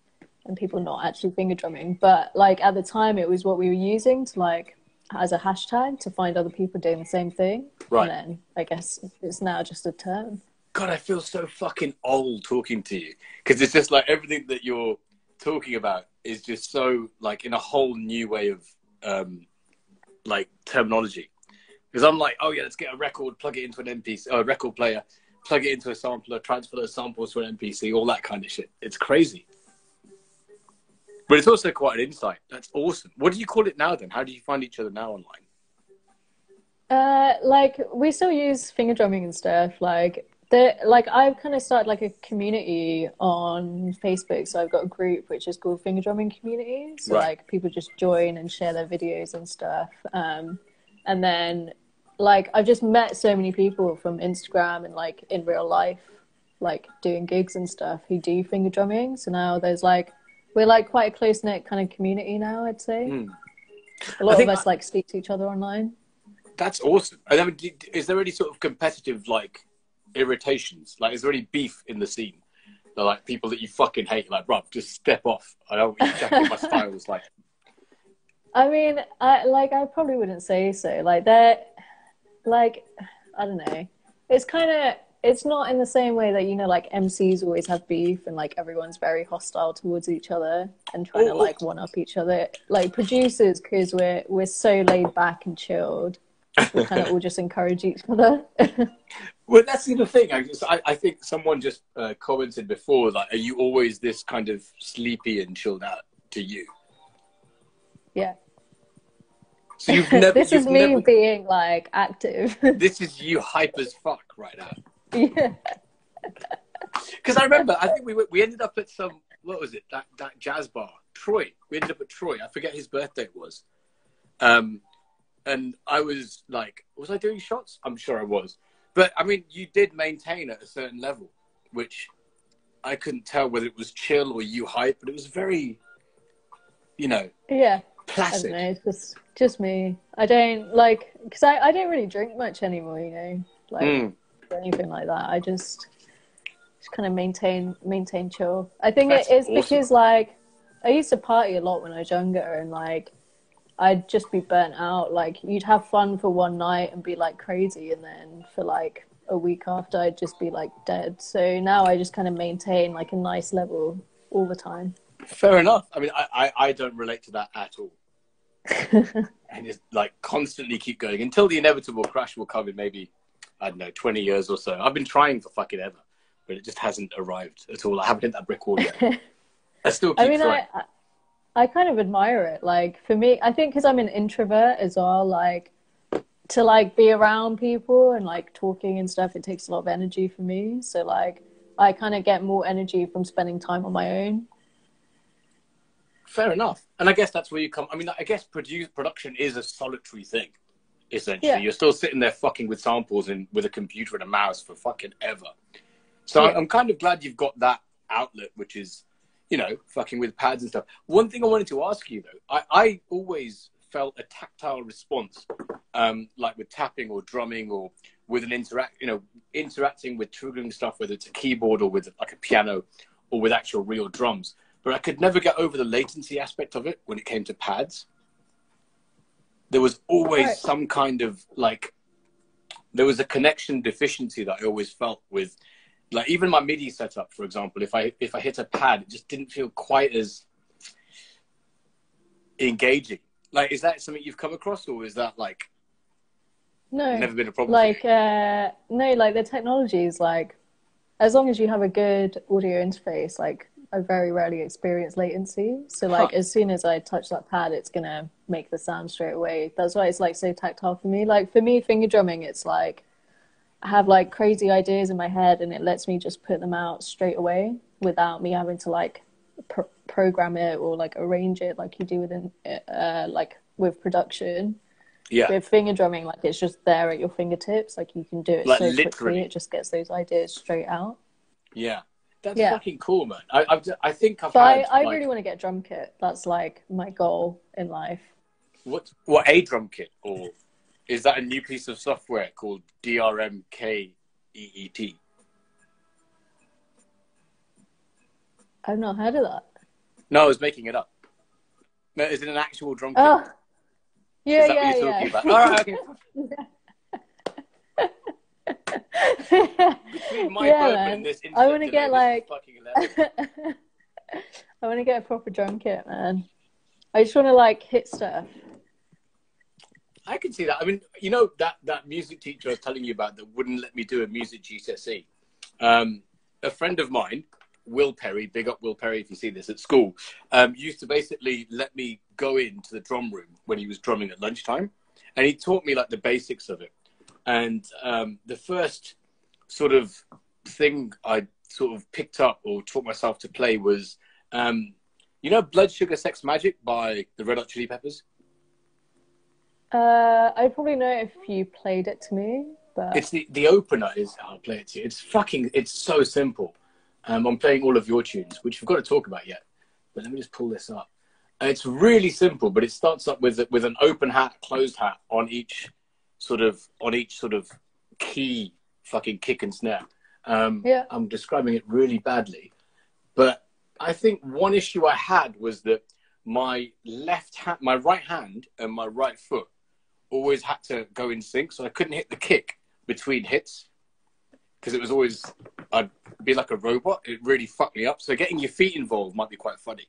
Speaker 2: people not actually finger drumming. But like at the time, it was what we were using to like as a hashtag to find other people doing the same thing. Right. And then I guess it's now just a term.
Speaker 3: God, I feel so fucking old talking to you, because it's just like everything that you're talking about is just so like in a whole new way of like terminology. Because I'm like, oh yeah, let's get a record, plug it into an MPC, a record player, plug it into a sampler, transfer those samples to an MPC, all that kind of shit. It's crazy. But it's also quite an insight. That's awesome. What do you call it now then? How do you find each other now online?
Speaker 2: Like we still use finger drumming and stuff. Like I've kind of started like a community on Facebook. So I've got a group which is called Finger Drumming Community. So like people just join and share their videos and stuff. And then like I've just met so many people from Instagram and like in real life, like doing gigs and stuff who do finger drumming. So now there's like we're like quite a close knit kind of community now, I'd say. A lot of us like speak to each other online.
Speaker 3: That's awesome. And I mean, is there any sort of competitive like irritations? Like, is there any beef in the scene? They're like people that you fucking hate, like, bruv, just step off. I don't want you checking my styles. Like,
Speaker 2: I mean, I probably wouldn't say so. Like, they're like, I don't know. It's not in the same way that, you know, like MCs always have beef and like everyone's very hostile towards each other and trying to like one up each other. Like producers, because we're so laid back and chilled, we kind of all just encourage each other.
Speaker 3: Well, that's the other thing. I think someone just commented before, like, are you always this kind of sleepy and chilled out to you?
Speaker 2: Yeah.
Speaker 3: So you've never.
Speaker 2: This is me being like active.
Speaker 3: This is you hype as fuck right now.
Speaker 2: Yeah.
Speaker 3: Because I remember, I think we ended up at some, what was it? That jazz bar, Troy. We ended up at Troy. I forget his birthday was. And I was like, was I doing shots? I'm sure I was. But I mean, you did maintain at a certain level, which I couldn't tell whether it was chill or you hype, but it was very, you know,
Speaker 2: yeah,
Speaker 3: placid.
Speaker 2: I don't know, it's just me. I don't like, because I don't really drink much anymore, you know, like or anything like that. I just kind of maintain chill. I think it is awesome. Because like I used to party a lot when I was younger, and like I'd just be burnt out. Like you'd have fun for one night and be like crazy, and then for like a week after I'd just be like dead. So now I just kind of maintain like a nice level all the time.
Speaker 3: Fair enough. I mean, I don't relate to that at all. And just like constantly keep going until the inevitable crash will come in maybe, I don't know, 20 years or so. I've been trying for fucking ever, but it just hasn't arrived at all. I haven't hit that brick wall yet. I still keep trying.
Speaker 2: I kind of admire it. Like for me, I think because I'm an introvert as well, like to like be around people and like talking and stuff, it takes a lot of energy for me. So like I kind of get more energy from spending time on my own.
Speaker 3: Fair enough. And I guess that's where you come. I mean, I guess production is a solitary thing, essentially. Yeah. You're still sitting there fucking with samples and with a computer and a mouse for fucking ever. So yeah. I'm kind of glad you've got that outlet, which is, you know, fucking with pads and stuff. One thing I wanted to ask you, though, I always felt a tactile response, like with tapping or drumming or with an interacting with triggering stuff, whether it's a keyboard or with like a piano or with actual real drums. But I could never get over the latency aspect of it when it came to pads. There was always some kind of like, there was a connection deficiency that I always felt with, like even my MIDI setup, for example, if I hit a pad, it just didn't feel quite as engaging. Like, is that something you've come across, or is that like never been a problem?
Speaker 2: Like, no, like the technology is like, as long as you have a good audio interface, like I very rarely experience latency. So like as soon as I touch that pad, it's gonna make the sound straight away. That's why it's like so tactile for me. Like for me, finger drumming, it's like I have like crazy ideas in my head, and it lets me just put them out straight away without me having to like program it or like arrange it like you do within like with production.
Speaker 3: Yeah.
Speaker 2: With finger drumming, like it's just there at your fingertips. Like you can do it like, so literally quickly. It just gets those ideas straight out.
Speaker 3: Yeah. That's fucking cool, man. I think I
Speaker 2: really want to get a drum kit. That's like my goal in life.
Speaker 3: What a drum kit? Or is that a new piece of software called DRMKEET?
Speaker 2: I've not heard of that.
Speaker 3: No, I was making it up. No, is it an actual drum kit?
Speaker 2: Oh, yeah,
Speaker 3: is that what you're talking about? All right, okay. Between my bourbon and this
Speaker 2: I want to get like I want to get a proper drum kit, man. I just want to like hit stuff.
Speaker 3: I can see that. I mean, you know, that music teacher I was telling you about that wouldn't let me do a music GCSE. A friend of mine, Will Perry, big up Will Perry if you see this, at school, used to basically let me go into the drum room when he was drumming at lunchtime. And he taught me like the basics of it. And the first sort of thing I sort of picked up or taught myself to play was, you know, Blood Sugar Sex Magic by the Red Hot Chili Peppers?
Speaker 2: I'd probably know if you played it to me, but
Speaker 3: It's the opener is I'll play it to you. It's so simple. I'm playing all of your tunes, which we've got to talk about yet. But let me just pull this up. It's really simple, but it starts up with an open hat, closed hat on each sort of key, fucking kick and snare.
Speaker 2: yeah.
Speaker 3: I'm describing it really badly, but I think one issue I had was that my right hand and my right foot always had to go in sync, so I couldn't hit the kick between hits because it was always, I'd be like a robot. It really fucked me up. So getting your feet involved might be quite funny.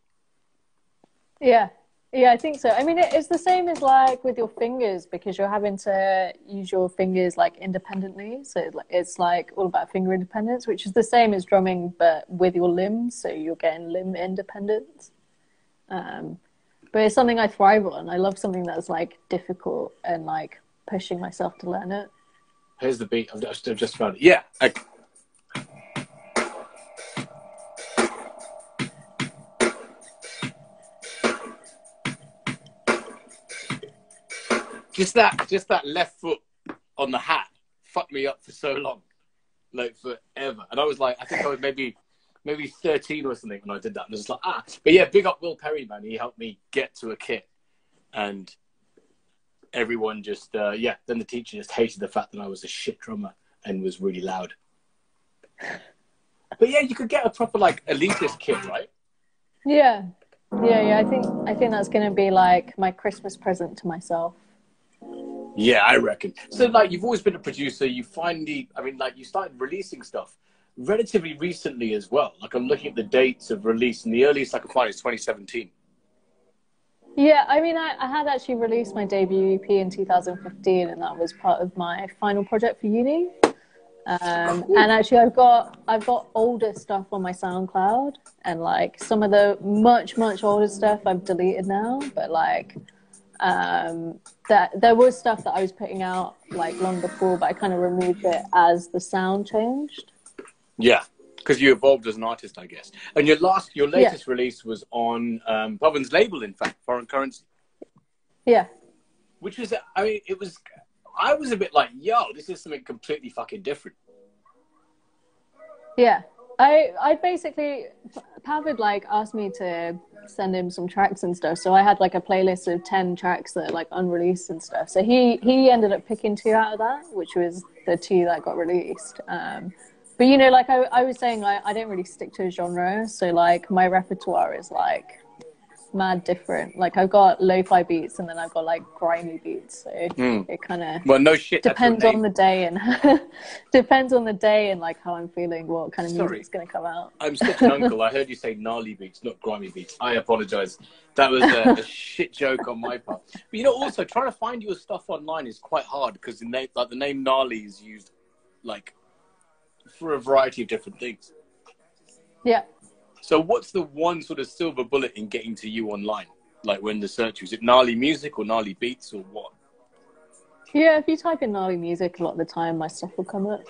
Speaker 2: Yeah. Yeah, I think so. I mean, it's the same as like with your fingers because you're having to use your fingers like independently. So it's like all about finger independence, which is the same as drumming, but with your limbs. So you're getting limb independence. But it's something I thrive on. I love something that's like difficult and like pushing myself to learn it.
Speaker 3: Here's the beat. I've just found it. Yeah. Just that left foot on the hat fucked me up for so long, like forever. And I was like, I think I was maybe 13 or something when I did that. And I was like, But yeah, big up Will Perry, man. He helped me get to a kit. And everyone just, then the teacher just hated the fact that I was a shit drummer and was really loud. But yeah, you could get a proper like elitist kit, right?
Speaker 2: Yeah. I think that's going to be like my Christmas present to myself.
Speaker 3: Yeah, I reckon. So, like, you've always been a producer. You finally, I mean, like, you started releasing stuff relatively recently as well. Like, I'm looking at the dates of release, and the earliest I can find is 2017.
Speaker 2: Yeah, I mean, I had actually released my debut EP in 2015, and that was part of my final project for uni. And actually, I've got older stuff on my SoundCloud, and like some of the much older stuff I've deleted now, but like. That there was stuff that I was putting out like long before, but I kind of removed it as the sound changed. Yeah,
Speaker 3: because you evolved as an artist, I guess. And your latest release was on Pavan's label, in fact, Foreign Currency.
Speaker 2: Yeah.
Speaker 3: Which was, I mean, I was a bit like, yo, this is something completely fucking different.
Speaker 2: Yeah. I basically, Pavid like asked me to send him some tracks and stuff. So I had like a playlist of 10 tracks that are like unreleased and stuff. So he ended up picking 2 out of that, which was the 2 that got released. But you know, like I was saying, I don't really stick to a genre. So like my repertoire is like mad different. Like I've got lo-fi beats and then I've got like grimy beats. So it kind of depends on the day and depends on the day and like how I'm feeling, what kind of music's going to come out.
Speaker 3: I'm such an uncle. I heard you say gnarly beats, not grimy beats. I apologize. That was a shit joke on my part. But you know, also trying to find your stuff online is quite hard because the name Gnarly is used like for a variety of different things.
Speaker 2: Yeah.
Speaker 3: So what's the one sort of silver bullet in getting to you online? Like when the search, is it gnarly music or gnarly beats or what?
Speaker 2: Yeah, if you type in gnarly music, a lot of the time my stuff will come up.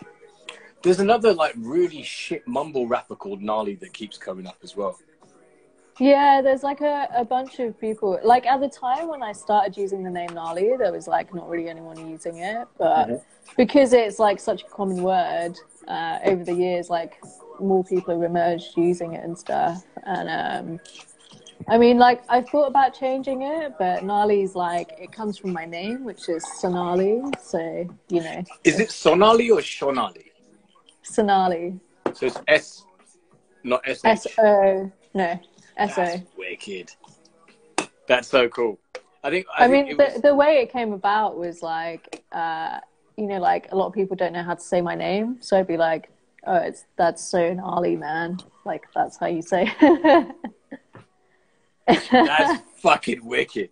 Speaker 3: There's another like really shit mumble rapper called Gnarly that keeps coming up as well.
Speaker 2: Yeah, there's like a bunch of people. Like at the time when I started using the name Gnarly, there was like not really anyone using it. But because it's like such a common word, over the years, like more people have emerged using it and stuff. And I mean, like I thought about changing it, but Gnarly's like, it comes from my name, which is Sonali. So, you know.
Speaker 3: Is it Sonali or Shonali?
Speaker 2: Sonali.
Speaker 3: So it's S, not S-H.
Speaker 2: S-O, no. S-O.
Speaker 3: That's wicked. That's so cool. I
Speaker 2: mean, the way it came about was like, you know, like a lot of people don't know how to say my name. So I'd be like, oh, that's so gnarly, man. Like, that's how you say it.
Speaker 3: That's fucking wicked.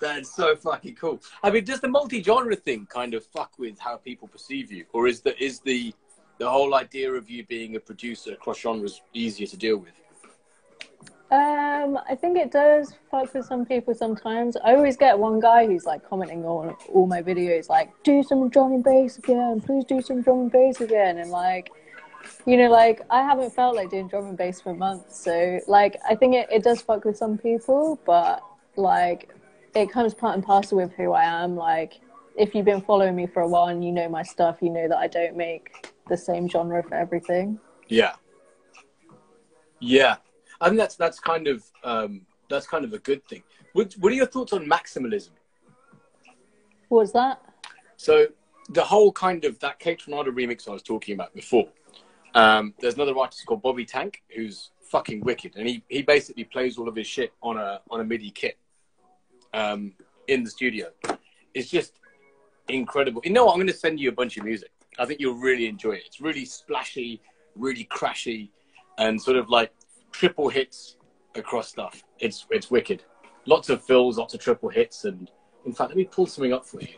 Speaker 3: That's so fucking cool. I mean, does the multi-genre thing kind of fuck with how people perceive you? Or is the whole idea of you being a producer across genres easier to deal with?
Speaker 2: I think it does fuck with some people sometimes. I always get one guy who's like commenting on all my videos, like, do some drum and bass again, please do some drum and bass again. And like, you know, like I haven't felt like doing drum and bass for months. So like, I think it does fuck with some people, but like it comes part and parcel with who I am. Like, if you've been following me for a while and you know my stuff, you know that I don't make the same genre for everything.
Speaker 3: Yeah. Yeah. I think that's kind of a good thing. What are your thoughts on maximalism?
Speaker 2: What's that?
Speaker 3: So the whole kind of that Kate Tornado remix I was talking about before. There's another artist called Bobby Tank who's fucking wicked, and he basically plays all of his shit on a MIDI kit in the studio. It's just incredible. You know what? I'm going to send you a bunch of music. I think you'll really enjoy it. It's really splashy, really crashy, and sort of like triple hits across stuff. It's wicked. Lots of fills, lots of triple hits, and in fact, let me pull something up for you.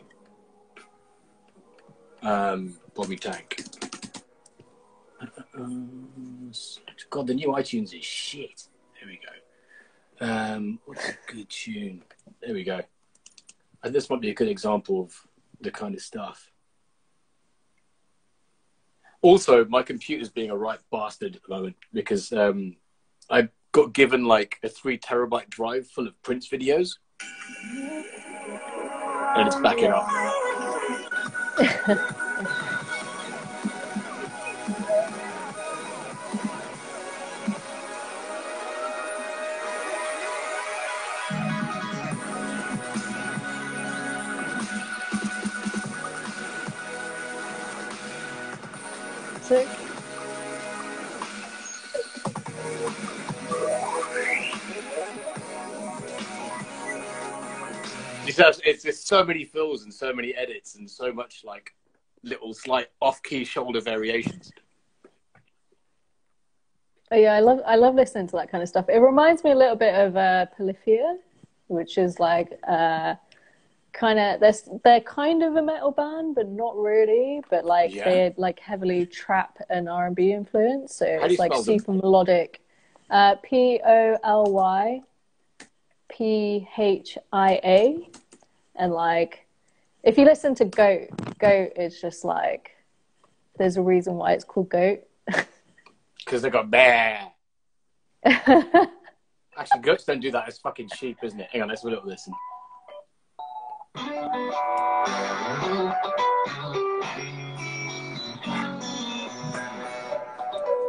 Speaker 3: Bobby Tank. God, the new iTunes is shit. There we go. What's a good tune? There we go. And this might be a good example of the kind of stuff. Also, my computer's being a right bastard at the moment because I got given like a 3 terabyte drive full of Prince videos, and it's backing up.
Speaker 2: Sick.
Speaker 3: It's just so many fills and so many edits and so much like little slight off-key shoulder variations.
Speaker 2: Oh yeah, I love listening to that kind of stuff. It reminds me a little bit of Polyphia, which is like they're kind of a metal band, but not really. But like they're like heavily trap and R&B influence. So it's like super melodic. Polyphia, and like if you listen to Goat is just like there's a reason why it's called Goat.
Speaker 3: Because they got bear. Actually, goats don't do that. It's fucking sheep, isn't it? Hang on, let's have a little listen.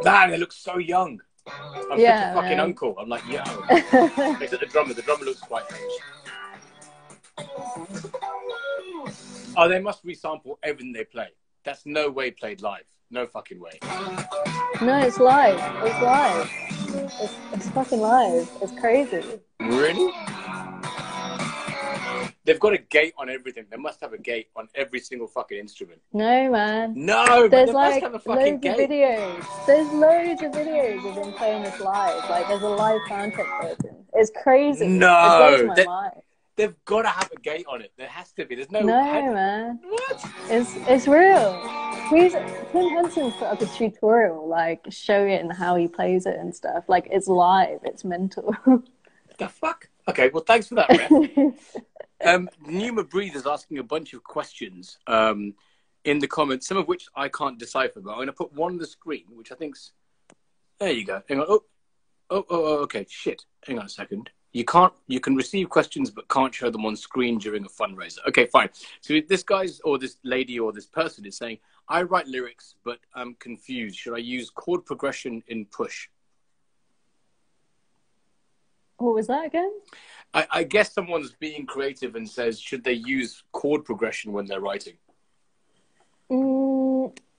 Speaker 3: Man, they look so young. I'm such a fucking uncle. I'm like, yo. Except the drummer. The drummer looks quite aged. Oh, they must resample everything they play. That's no way played live. No fucking way.
Speaker 2: No, it's live. It's live. It's fucking live. It's crazy.
Speaker 3: Really? They've got a gate on everything. They must have a gate on every single fucking instrument.
Speaker 2: No, man.
Speaker 3: No,
Speaker 2: there's
Speaker 3: they
Speaker 2: like
Speaker 3: must have a fucking
Speaker 2: loads
Speaker 3: gate.
Speaker 2: Of videos. There's loads of videos of them playing this live. Like there's a live soundtrack version. It's crazy.
Speaker 3: No,
Speaker 2: it blows my mind.
Speaker 3: They've got to have a gate on it. There has to be. There's no.
Speaker 2: No, man.
Speaker 3: What?
Speaker 2: It's real. Tim Henson's put up a tutorial, like showing how he plays it and stuff. Like it's live. It's mental.
Speaker 3: The fuck? Okay, well, thanks for that, Ref. Numa Breathe is asking a bunch of questions in the comments, some of which I can't decipher, but I'm going to put one on the screen, which I think's... There you go. Hang on. Oh, okay. Shit. Hang on a second. You can receive questions, but can't show them on screen during a fundraiser. Okay, fine. So this guy's, or this lady, or this person is saying, I write lyrics, but I'm confused. Should I use chord progression in push?
Speaker 2: What was that again?
Speaker 3: I guess someone's being creative and says, should they use chord progression when they're writing?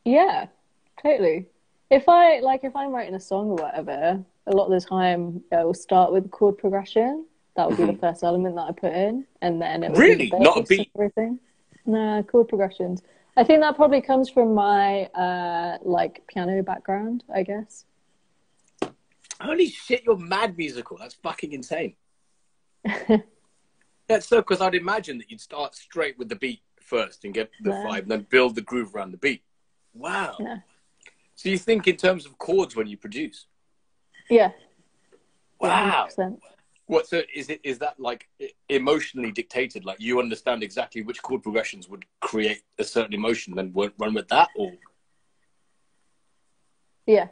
Speaker 2: Yeah, totally. If I'm writing a song or whatever, a lot of the time I will start with chord progression. That will be the first element that I put in, and then it will
Speaker 3: really
Speaker 2: be the
Speaker 3: not a beat.
Speaker 2: Everything. Nah, chord progressions. I think that probably comes from my like piano background, I guess.
Speaker 3: Holy shit, you're mad musical. That's fucking insane. That's so, because I'd imagine that you'd start straight with the beat first and get the vibe, and then build the groove around the beat. Wow.
Speaker 2: No.
Speaker 3: So you think in terms of chords when you produce?
Speaker 2: Yeah.
Speaker 3: Wow.
Speaker 2: 100%.
Speaker 3: What? So is that like emotionally dictated? Like you understand exactly which chord progressions would create a certain emotion, then run with that, or?
Speaker 2: Yeah.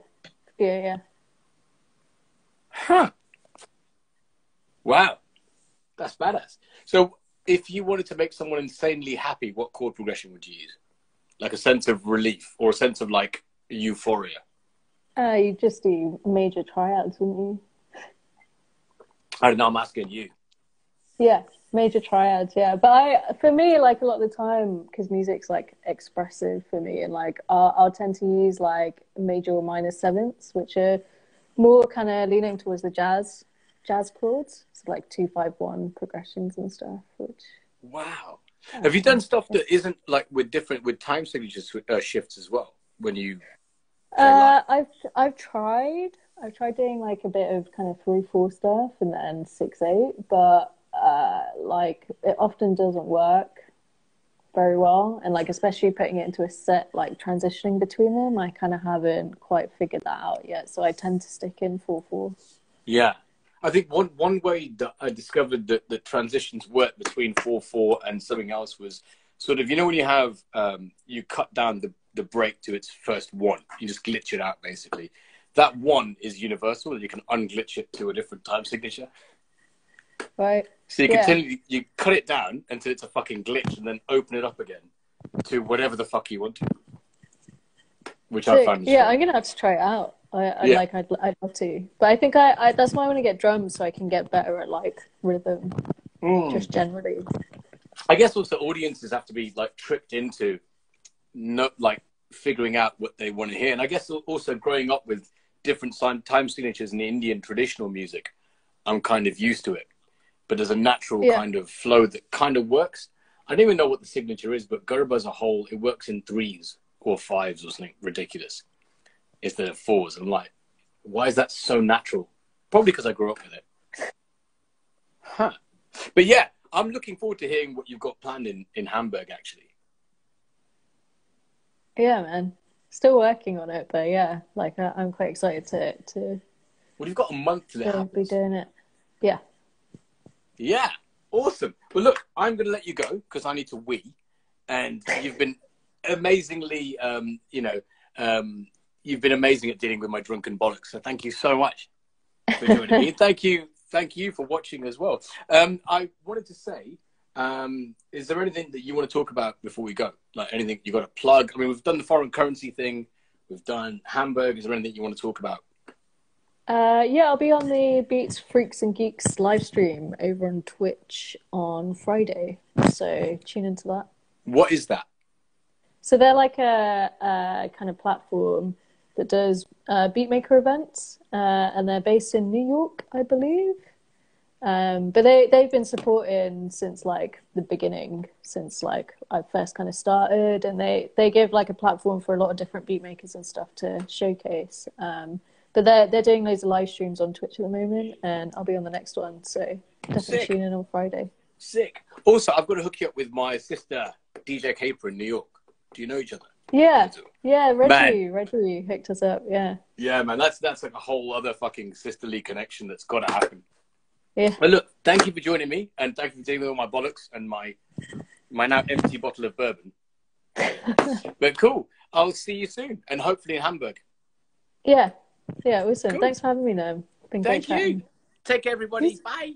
Speaker 3: Huh. Wow. That's badass. So if you wanted to make someone insanely happy, what chord progression would you use? Like a sense of relief or a sense of like euphoria?
Speaker 2: You just do major triads, wouldn't you?
Speaker 3: I don't know, I'm asking you.
Speaker 2: Yeah, major triads, yeah. But for me, like a lot of the time, because music's like expressive for me, and like I'll tend to use like major or minor sevenths, which are more kind of leaning towards the jazz chords. So like 2-5-1 progressions and stuff. Which
Speaker 3: wow, have you done stuff that isn't like with time signature shifts as well when you?
Speaker 2: I've tried doing like a bit of kind of 3/4 stuff and then 6/8, but like it often doesn't work very well, and like especially putting it into a set, like transitioning between them, I kind of haven't quite figured that out yet, so I tend to stick in 4/4.
Speaker 3: Yeah, I think one way that I discovered that the transitions work between 4/4 and something else was sort of, you know, when you have you cut down the break to its first one, you just glitch it out basically. That one is universal, and you can unglitch it to a different time signature.
Speaker 2: Right.
Speaker 3: So you cut it down until it's a fucking glitch, and then open it up again to whatever the fuck you want to. Which I found.
Speaker 2: Yeah, I'm gonna have to try it out. I'd love to, but I think I that's why I want to get drums, so I can get better at like rhythm, just generally.
Speaker 3: I guess also audiences have to be like tricked into like figuring out what they want to hear, and I guess also growing up with different time signatures in Indian traditional music, I'm kind of used to it. But there's a natural kind of flow that kind of works. I don't even know what the signature is, but Garba as a whole, it works in 3s or 5s or something ridiculous instead of 4s. I'm like, why is that so natural? Probably because I grew up with it. Huh. But yeah, I'm looking forward to hearing what you've got planned in Hamburg, actually.
Speaker 2: Yeah, man. Still working on it, but yeah, like I'm quite excited to.
Speaker 3: Well, you've got a month to
Speaker 2: be doing it. Yeah.
Speaker 3: Yeah, awesome. Well, look, I'm going to let you go because I need to wee, and you've been amazingly, you've been amazing at dealing with my drunken bollocks. So thank you so much for joining me. Thank you for watching as well. I wanted to say, is there anything that you want to talk about before we go? Like anything you got to plug? I mean, we've done the foreign currency thing. We've done Hamburg. Is there anything you want to talk about?
Speaker 2: Yeah, I'll be on the Beats, Freaks and Geeks live stream over on Twitch on Friday. So tune into that.
Speaker 3: What is that?
Speaker 2: So they're like a kind of platform that does beatmaker events, and they're based in New York, I believe. But they've been supporting since like the beginning, since like I first kind of started, and they give like a platform for a lot of different beatmakers and stuff to showcase. But they're doing loads of live streams on Twitch at the moment, and I'll be on the next one, so definitely tune in on Friday.
Speaker 3: Sick. Also, I've got to hook you up with my sister, DJ Caper in New York. Do you know each other?
Speaker 2: Yeah, Reggie hooked us up, yeah.
Speaker 3: Yeah, man, that's like a whole other fucking sisterly connection that's got to happen.
Speaker 2: Yeah.
Speaker 3: But look, thank you for joining me, and thank you for dealing with all my bollocks and my now empty bottle of bourbon. But cool. I'll see you soon, and hopefully in Hamburg.
Speaker 2: Yeah, awesome.
Speaker 3: Cool.
Speaker 2: Thanks for having me, Nerm. Been great chatting.
Speaker 3: Thank you. Take care, everybody. Bye.